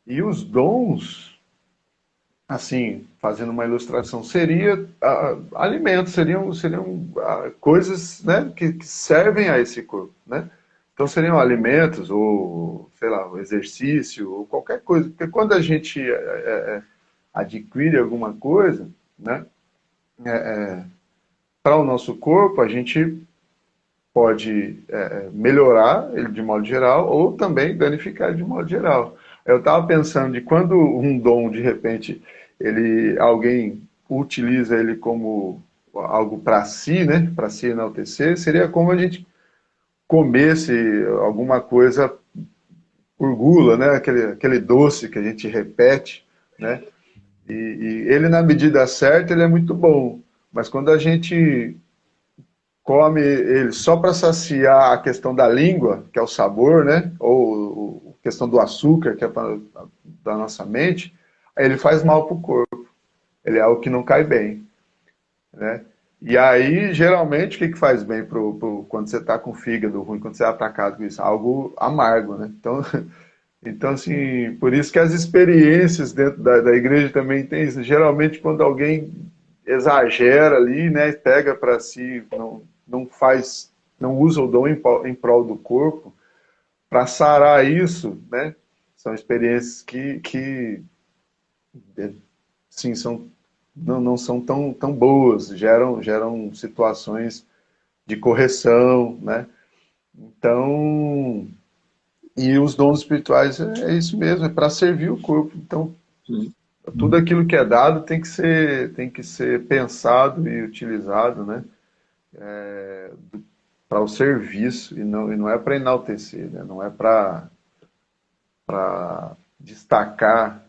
E os dons, assim, fazendo uma ilustração, seria alimentos, seriam coisas, né, que servem a esse corpo, né? Então seriam alimentos ou, sei lá, o exercício ou qualquer coisa, porque quando a gente adquire alguma coisa, né, para o nosso corpo, a gente pode melhorar ele de modo geral ou também danificar ele de modo geral. Eu estava pensando de quando um dom, de repente, alguém utiliza ele como algo para si, né, para se enaltecer, seria como a gente comesse alguma coisa por gula, né, aquele doce que a gente repete, né, e ele na medida certa ele é muito bom, mas quando a gente come ele só para saciar a questão da língua, que é o sabor, né? Ou a questão do açúcar, que é da nossa mente, aí ele faz mal para o corpo. Ele é algo que não cai bem, né? E aí, geralmente, o que, que faz bem quando você está com o fígado ruim, quando você é atacado com isso? Algo amargo, né? Então, Então, assim, por isso que as experiências dentro da igreja também tem isso. Geralmente, quando alguém exagera ali, né, pega para si, não faz, não usa o dom em prol do corpo, para sarar isso, né, são experiências que sim, não são tão boas, geram situações de correção, né? Então, e os dons espirituais é isso mesmo, é para servir o corpo. Então, Sim. tudo aquilo que é dado tem que ser pensado e utilizado, né? Para o serviço e não é para enaltecer, né? Não é para destacar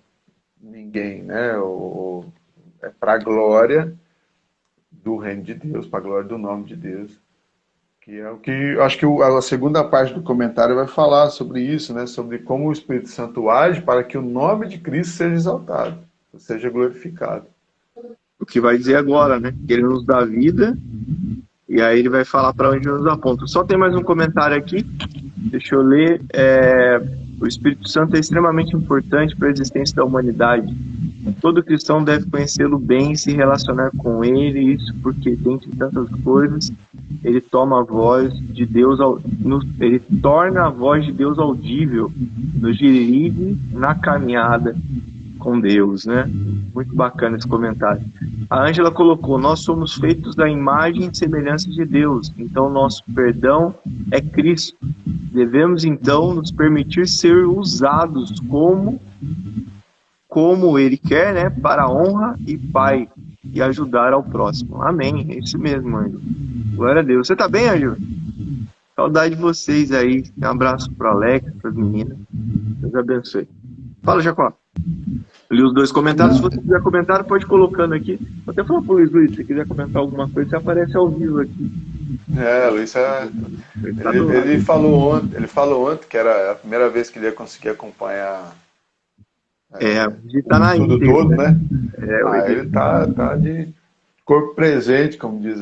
ninguém, né? É para a glória do reino de Deus, para a glória do nome de Deus. Que é o que eu acho que a segunda parte do comentário vai falar sobre isso, né? Sobre como o Espírito Santo age para que o nome de Cristo seja exaltado, seja glorificado. O que vai dizer agora, né? Que ele nos dá vida, e aí ele vai falar para onde nos aponta. Só tem mais um comentário aqui, deixa eu ler. O Espírito Santo é extremamente importante para a existência da humanidade. Todo cristão deve conhecê-lo bem e se relacionar com ele, isso porque, dentre tantas coisas, ele toma a voz de Deus, ele torna a voz de Deus audível, nos dirige na caminhada com Deus, né? Muito bacana esse comentário. A Ângela colocou: nós somos feitos da imagem e semelhança de Deus, então nosso perdão é Cristo. Devemos então nos permitir ser usados como Ele quer, né? Para a honra e Pai e ajudar ao próximo. Amém. É isso mesmo, Ângela. Glória a Deus. Você tá bem, Ângela? Saudade de vocês aí. Um abraço para Alex, para as meninas. Deus abençoe. Fala, Jacó. Li os dois comentários. Se você quiser comentar, pode ir colocando aqui. Vou até falar pro Luiz, se quiser comentar alguma coisa, você aparece ao vivo aqui. Luiz, ele falou ontem que era a primeira vez que ele ia conseguir acompanhar A gente o tá na estudo íntegra, todo, né? né? Ele tá de corpo presente, como diz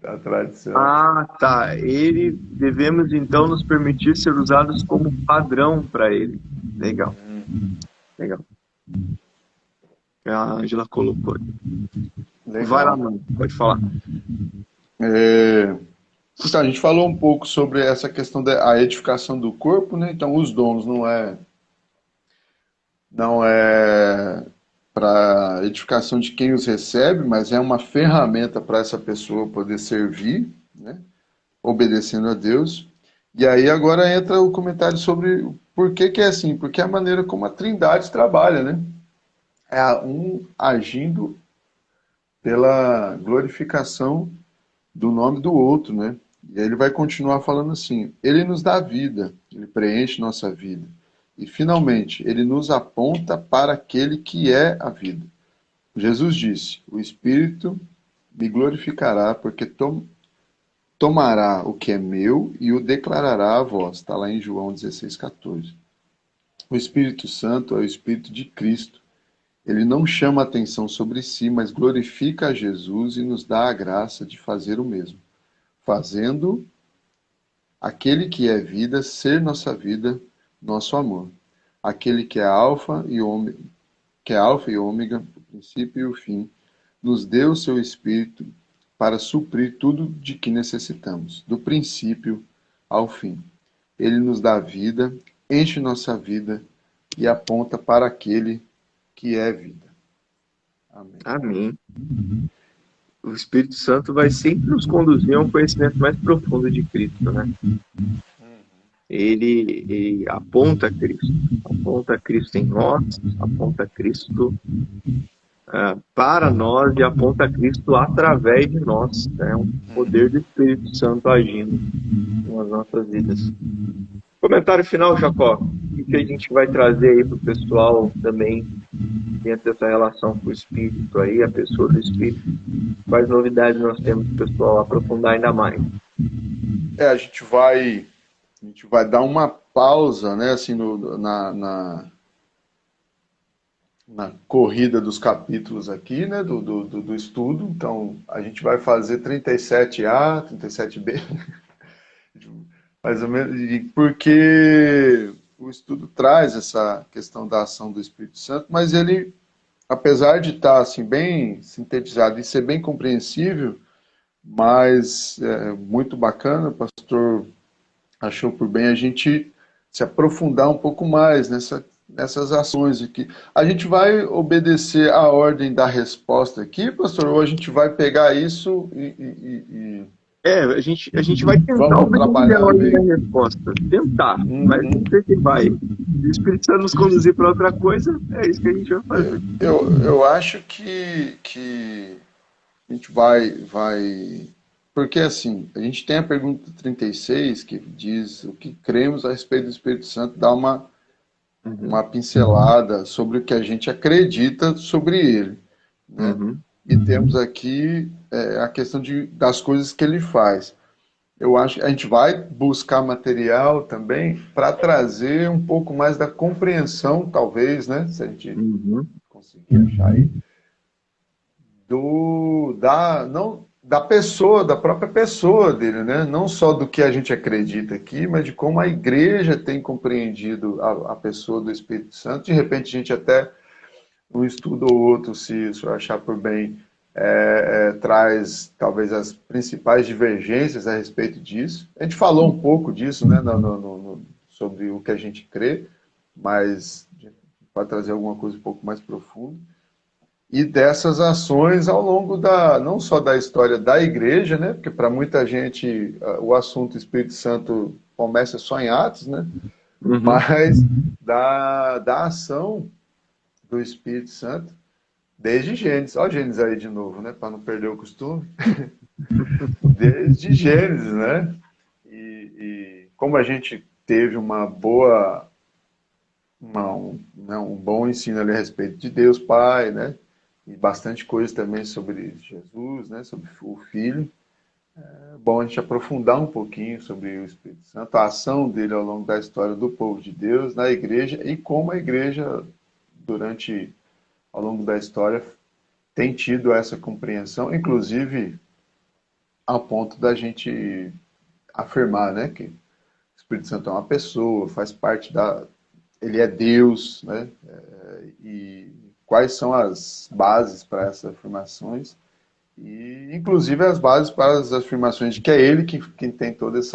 a tradição. Ah, tá. Ele, devemos então nos permitir ser usados como padrão para ele. Legal, legal. A Angela colocou. Vai lá, Legal. mano. Pode falar. Então, a gente falou um pouco sobre essa questão da edificação do corpo, né? Então, os dons não é para edificação de quem os recebe, mas é uma ferramenta para essa pessoa poder servir, né? Obedecendo a Deus. E aí agora entra o comentário sobre por que é assim, porque é a maneira como a Trindade trabalha, né? É um agindo pela glorificação do nome do outro, né? E aí ele vai continuar falando assim: ele nos dá vida, ele preenche nossa vida. E finalmente, ele nos aponta para aquele que é a vida. Jesus disse: o Espírito me glorificará, porque tomará o que é meu e o declarará a vós. Está lá em João 16,14. O Espírito Santo é o Espírito de Cristo. Ele não chama atenção sobre si, mas glorifica a Jesus e nos dá a graça de fazer o mesmo, fazendo aquele que é vida ser nossa vida, nosso amor. Aquele que é Alfa e Ômega, o princípio e o fim, nos deu o seu Espírito para suprir tudo de que necessitamos, do princípio ao fim. Ele nos dá vida, enche nossa vida e aponta para aquele que é vida. Amém. Amém. O Espírito Santo vai sempre nos conduzir a um conhecimento mais profundo de Cristo, né? Ele aponta Cristo em nós, aponta Cristo para nós e aponta Cristo através de nós. É um poder do Espírito Santo agindo nas nossas vidas. Comentário final, Jacó. O que a gente vai trazer aí para o pessoal também, dentro dessa relação com o Espírito aí, a pessoa do Espírito? Quais novidades nós temos para o pessoal aprofundar ainda mais? A gente vai dar uma pausa, né, assim, na corrida dos capítulos aqui, né, do estudo. Então, a gente vai fazer 37A, 37B. Mais ou menos, e porque o estudo traz essa questão da ação do Espírito Santo, mas ele, apesar de estar assim, bem sintetizado e ser bem compreensível, mas é muito bacana, o pastor achou por bem a gente se aprofundar um pouco mais nessas ações aqui. A gente vai obedecer a ordem da resposta aqui, pastor, ou a gente vai pegar isso A gente vai tentar vamos obedecer a trabalhar ordem da meio. resposta. Tentar. Mas não Uhum. sei se vai. Se o Espírito Santo nos conduzir para outra coisa, é isso que a gente vai fazer. Eu acho que a gente vai. Porque assim, a gente tem a pergunta 36 que diz o que cremos a respeito do Espírito Santo, dá Uhum. uma pincelada sobre o que a gente acredita sobre ele, né? Uhum. E temos aqui a questão das coisas que ele faz. Eu acho que a gente vai buscar material também para trazer um pouco mais da compreensão, talvez, né? Se a gente Uhum. conseguir achar aí, não, da pessoa, da própria pessoa dele, né? Não só do que a gente acredita aqui, mas de como a igreja tem compreendido a pessoa do Espírito Santo. De repente, a gente até, um estudo ou outro, se o senhor achar por bem, traz talvez as principais divergências a respeito disso. A gente falou um pouco disso, né, sobre o que a gente crê, mas pode trazer alguma coisa um pouco mais profunda e dessas ações ao longo não só da história da igreja, né? Porque para muita gente o assunto Espírito Santo começa só em Atos, né? Uhum. Mas da ação do Espírito Santo desde Gênesis. Olha Gênesis aí de novo, né? Para não perder o costume. Desde Gênesis, né? E como a gente teve uma boa, um bom ensino ali a respeito de Deus Pai, né? E bastante coisa também sobre Jesus, né, sobre o Filho. É bom a gente aprofundar um pouquinho sobre o Espírito Santo, a ação dele ao longo da história do povo de Deus, na igreja, e como a igreja, ao longo da história, tem tido essa compreensão, inclusive ao ponto da gente afirmar, né, que o Espírito Santo é uma pessoa, faz parte ele é Deus, né, e quais são as bases para essas afirmações e, inclusive, as bases para as afirmações de que é ele quem tem todos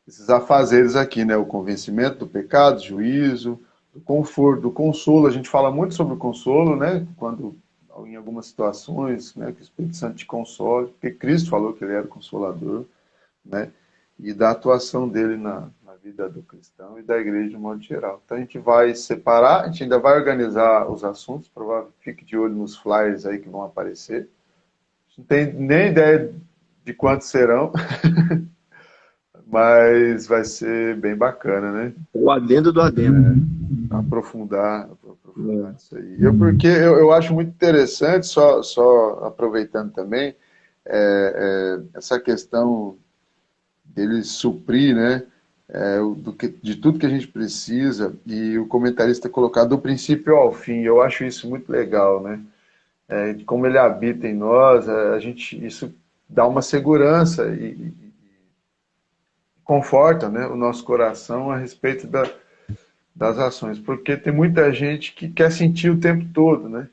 esses afazeres aqui, né? O convencimento do pecado, juízo, do conforto, do consolo. A gente fala muito sobre o consolo, né? Quando, em algumas situações, né, que o Espírito Santo te console, porque Cristo falou que ele era o consolador, né? E da atuação dele na vida do cristão e da igreja de modo geral. Então a gente vai separar, a gente ainda vai organizar os assuntos, provavelmente fique de olho nos flyers aí que vão aparecer. Não tem nem ideia de quantos serão, mas vai ser bem bacana, né? O adendo do adendo. Aprofundar nisso aí. Porque eu acho muito interessante, só aproveitando também, essa questão dele suprir, né? De tudo que a gente precisa e o comentarista colocar do princípio ao fim. Eu acho isso muito legal, né? De como ele habita em nós, isso dá uma segurança e conforta, né, o nosso coração a respeito das ações, porque tem muita gente que quer sentir o tempo todo, né?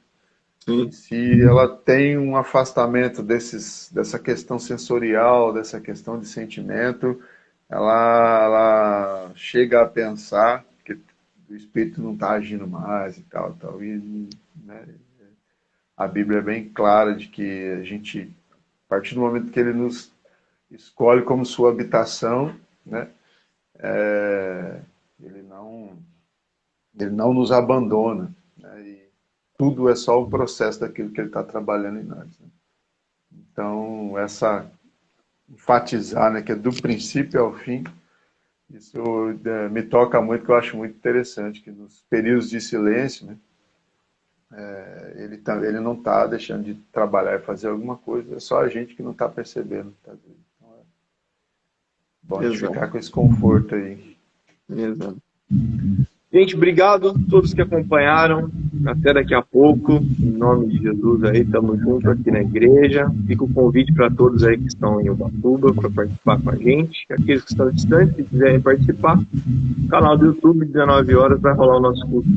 E Sim. se ela tem um afastamento dessa questão sensorial, dessa questão de sentimento, ela chega a pensar que o espírito não está agindo mais e tal, tal. E, né, a Bíblia é bem clara de que a gente, a partir do momento que ele nos escolhe como sua habitação, né, é, ele não, ele não nos abandona. Né, e tudo é só o processo daquilo que ele está trabalhando em nós. Né. Então, enfatizar, né, que é do princípio ao fim, isso me toca muito, que eu acho muito interessante, que nos períodos de silêncio, né, ele não está deixando de trabalhar e fazer alguma coisa, é só a gente que não está percebendo. Tá? Então, é bom a gente Exato. ficar com esse conforto aí. Exato. Gente, obrigado a todos que acompanharam. até daqui a pouco. Em nome de Jesus aí, estamos juntos aqui na igreja. Fica o convite para todos aí que estão em Ubatuba para participar com a gente. Aqueles que estão distantes, se quiserem participar, canal do YouTube, 19 horas, vai rolar o nosso culto.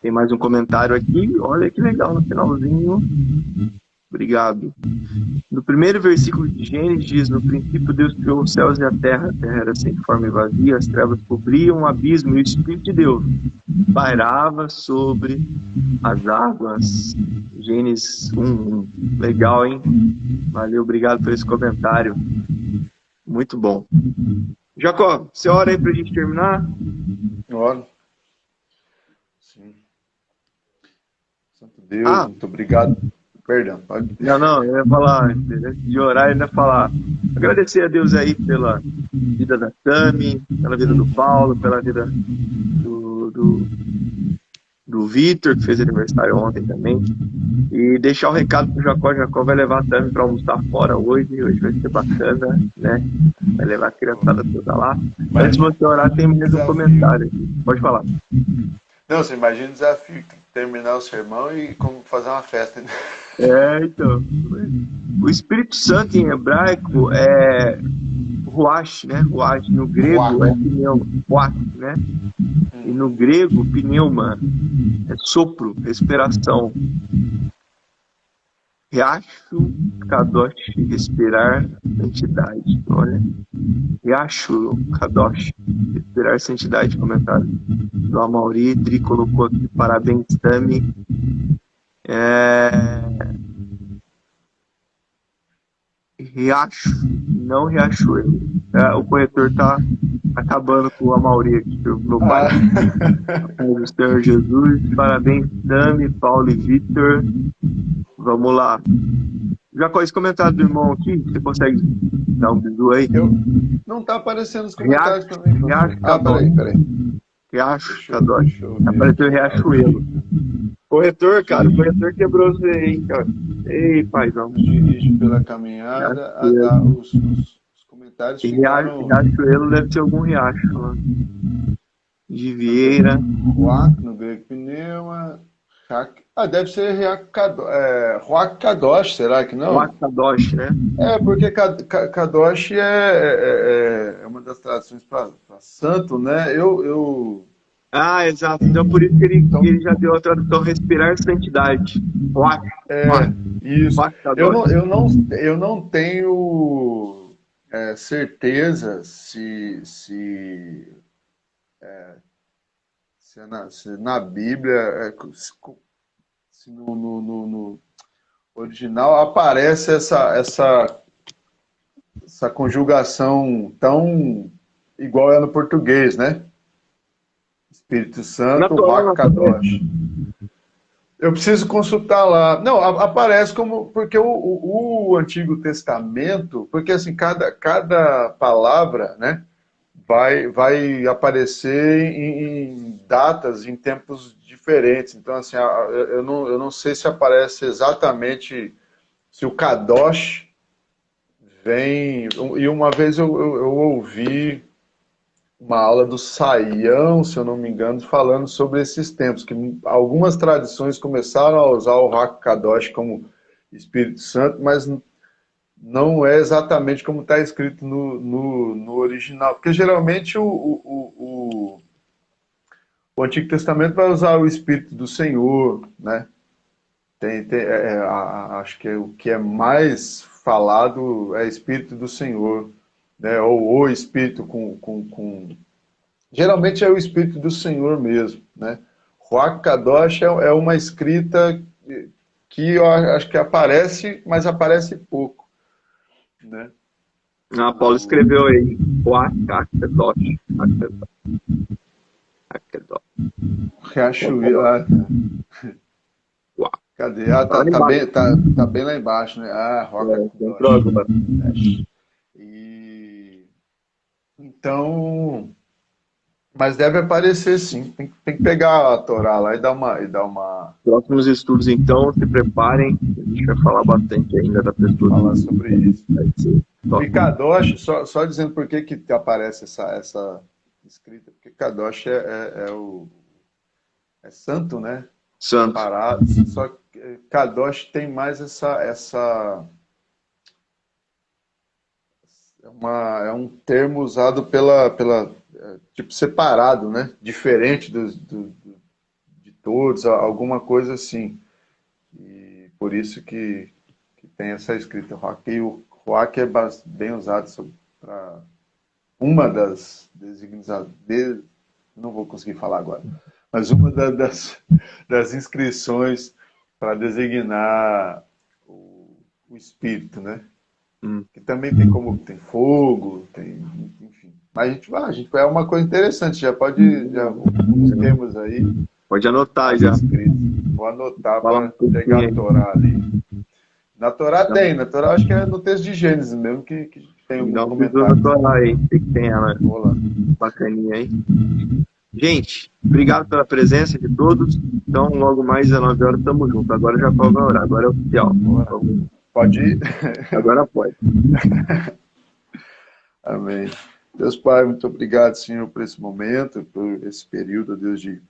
Tem mais um comentário aqui. Olha que legal no finalzinho. Obrigado. No primeiro versículo de Gênesis diz: no princípio Deus criou os céus e a terra era sem forma e vazia, as trevas cobriam o abismo e o Espírito de Deus pairava sobre as águas. Gênesis 1:1. Legal, hein? Valeu, obrigado por esse comentário. Muito bom. Jacó, você ora aí pra gente terminar? Ora. Sim. Santo Deus, muito obrigado. Perdão, pode. Não, eu ia falar, antes de orar, eu ia falar. Agradecer a Deus aí pela vida da Tami, pela vida do Paulo, pela vida do Vitor, que fez aniversário ontem também. E deixar o recado pro Jacó. O Jacó vai levar a Tami para almoçar fora hoje. Hoje vai ser bacana, né? Vai levar a criançada toda lá. Mas antes de você orar, tem mais um comentário aqui. Pode falar. Não, você imagina o desafio, terminar o sermão e como fazer uma festa. Né? Então. O Espírito Santo em hebraico é ruach, né? Ruach no grego é pneuma, ruach, né? E no grego, pneuma é sopro, respiração. Riacho, kadosh, respirar, santidade. Olha. Riacho, kadosh, respirar, santidade. Comentário do Amauri. Dri colocou aqui, parabéns, Tami. Riacho, não Riachuelo. O corretor tá acabando com o Amauri aqui, meu pai. O Senhor Jesus, parabéns, Tami, Paulo e Vitor. Vamos lá. Já com esse comentário do irmão aqui, você consegue dar um bisu aí? Não tá aparecendo os comentários Riacho, também. Riacho, peraí. Riacho, Kadosh. Apareceu Riachuelo. Corretor, cara, o corretor quebrou você aí, cara. Ei, paizão. Dirige pela caminhada, os comentários ficaram... Riachuelo deve ser algum riacho lá. De Vieira. Ruach, no grego pneuma. Deve ser Ruach Kadosh, será que não? Ruach Kadosh, né? Porque Kadosh é uma das traduções para santo, né? Exato. Então por isso que ele já deu a tradução respirar santidade. Ruach. Isso. Ruach Kadosh. Eu não tenho certeza se na Bíblia, se no original aparece essa conjugação tão igual é no português, né? Espírito Santo, Ruach Kadosh. Eu preciso consultar lá. Não, aparece como... Porque o Antigo Testamento... Porque, assim, cada palavra, né, vai aparecer em datas, em tempos diferentes. Então, assim, eu não sei se aparece exatamente... Se o Kadosh vem... E uma vez eu ouvi uma aula do Saião, se eu não me engano, falando sobre esses tempos, que algumas tradições começaram a usar o Ruach Kadosh como Espírito Santo, mas não é exatamente como está escrito no original, porque geralmente o Antigo Testamento vai usar o Espírito do Senhor, né? Acho que o que é mais falado é Espírito do Senhor, né? Ou o Espírito Geralmente é o Espírito do Senhor mesmo, né? Ruach Kadosh é uma escrita que eu acho que aparece, mas aparece pouco, né? Paulo escreveu aí. Ruach Kadosh. Riachuelo. Cadê? Tá bem lá embaixo, né? Ruach Kadosh. Então, mas deve aparecer sim. Tem que pegar a Torá lá e dar uma... Próximos estudos, então, se preparem. A gente vai falar bastante ainda da pessoa. Falar sobre isso. E Kadosh, só dizendo por que aparece essa escrita, porque Kadosh é santo, né? Santo. Separado. Só que Kadosh tem mais é um termo usado tipo separado, né? Diferente de todos, alguma coisa assim. E por isso que tem essa escrita Ruach. E o Ruach é bem usado para uma das designações, não vou conseguir falar agora, mas uma das inscrições para designar o Espírito, né? Que também tem fogo, enfim. Mas a gente é uma coisa interessante, já alguns termos aí. Pode anotar já. Escritos. Vou anotar para pegar a Torá ali. Na Torá na Torá acho que é no texto de Gênesis mesmo que tem um comentário. Na Torá aí, que tem ela bacaninha aí. Gente, obrigado pela presença de todos. Então, logo mais às 9 horas estamos juntos. Agora já pode orar, agora é oficial. Pode ir? Agora pode. Amém. Deus Pai, muito obrigado, Senhor, por esse momento, por esse período, Deus, de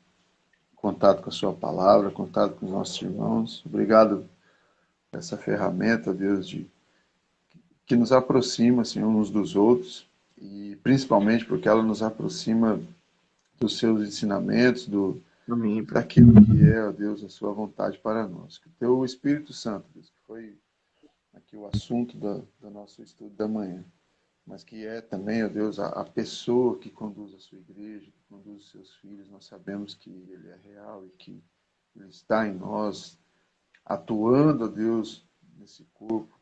contato com a sua palavra, contato com os nossos irmãos. Obrigado por essa ferramenta, Deus, que nos aproxima, Senhor, uns dos outros, e principalmente porque ela nos aproxima dos seus ensinamentos, daquilo que é, ó Deus, a sua vontade para nós. Que o teu Espírito Santo, Deus, que foi aqui o assunto do nosso estudo da manhã, mas que é também, ó Deus, a pessoa que conduz a sua igreja, que conduz os seus filhos. Nós sabemos que ele é real e que ele está em nós, atuando, ó Deus, nesse corpo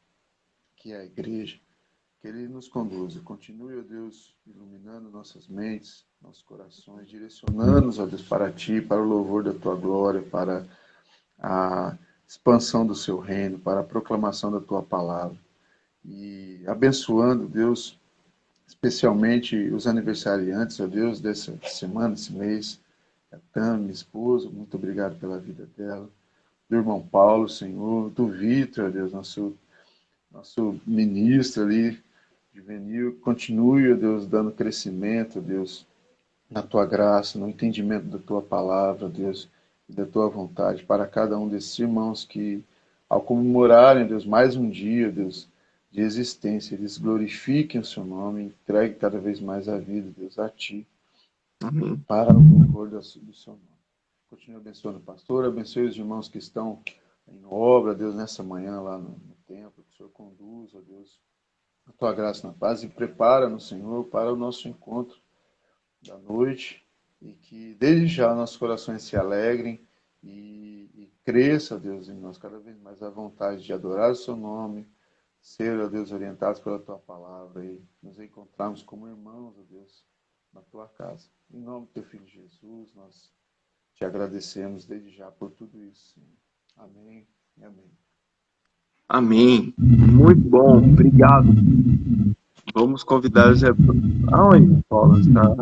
que é a igreja. Que ele nos conduza, continue, ó Deus, iluminando nossas mentes, nossos corações, direcionando-nos, ó Deus, para Ti, para o louvor da Tua glória, para a expansão do Seu reino, para a proclamação da Tua palavra. E abençoando, Deus, especialmente os aniversariantes, ó Deus, dessa semana, desse mês, a Tami, minha esposa, muito obrigado pela vida dela, do irmão Paulo, Senhor, do Vitor, ó Deus, nosso ministro ali, juvenil, continue, ó Deus, dando crescimento, ó Deus, na Tua graça, no entendimento da Tua palavra, ó Deus, e da Tua vontade, para cada um desses irmãos que, ao comemorarem, Deus, mais um dia, Deus, de existência, eles glorifiquem o Seu nome, entreguem cada vez mais a vida, Deus, a Ti, Amém. Para o louvor do Seu nome. Continue abençoando o pastor, abençoe os irmãos que estão em obra, Deus, nessa manhã lá no templo, que o Senhor conduza, ó Deus, a Tua graça na paz e prepara-nos, Senhor, para o nosso encontro da noite e que desde já nossos corações se alegrem e cresça, Deus, em nós cada vez mais a vontade de adorar o Seu nome, ser, ó Deus, orientados pela Tua palavra e nos encontrarmos como irmãos, ó Deus, na Tua casa. Em nome do Teu Filho Jesus, nós Te agradecemos desde já por tudo isso, Senhor. Amém e amém. Amém. Muito bom. Obrigado. Vamos convidar o Zé Bruno. Aonde, Paulo? Tá.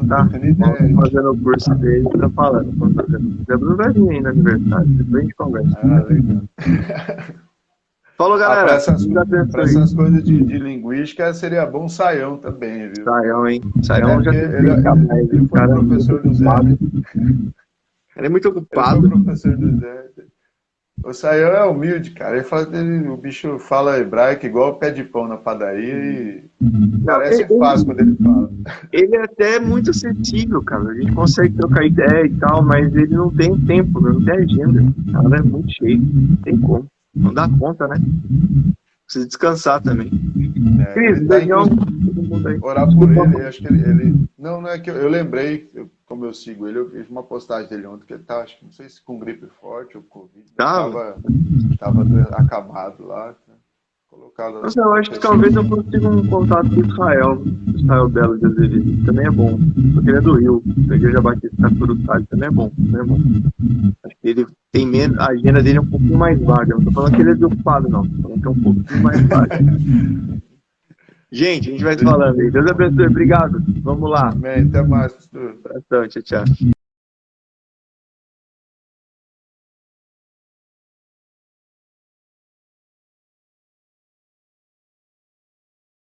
Tá. Vamos fazendo o curso dele, tá falando. O Zé Bruno vai vir aí no aniversário. Depois a gente conversa. Legal. Falou, galera. Para essas coisas de linguística, seria bom Saião também, viu? Saião, hein? Saião já ele foi professor do Zé. Ele é muito ocupado. Ele foi professor do Zé. O Saião é humilde, cara. O bicho fala hebraico igual pé de pão na padaria e parece fácil quando ele fala. Ele é até muito acessível, cara. A gente consegue trocar ideia e tal, mas ele não tem tempo, não tem agenda. O cara é muito cheio, não tem como. Não dá conta, né? Precisa descansar também. Cris, orar por ele, acho que ele... Não é que eu lembrei, como eu sigo ele, eu vi uma postagem dele ontem que ele tá, acho que não sei se com gripe forte ou Covid, tava acamado lá, colocado. Nossa, eu acho que talvez eu consiga um contato com Israel Belo de Azevedo, também é bom, porque ele é do Rio, da Igreja Batista Curuçá, também é bom. Acho que ele tem menos, a agenda dele é um pouquinho mais vaga, não tô falando que ele é desocupado, não, tô falando que é um pouquinho mais vaga. Gente, a gente vai se falando aí. Deus abençoe, obrigado. Vamos lá. Amém, até mais, pastor. Tchau, tchau.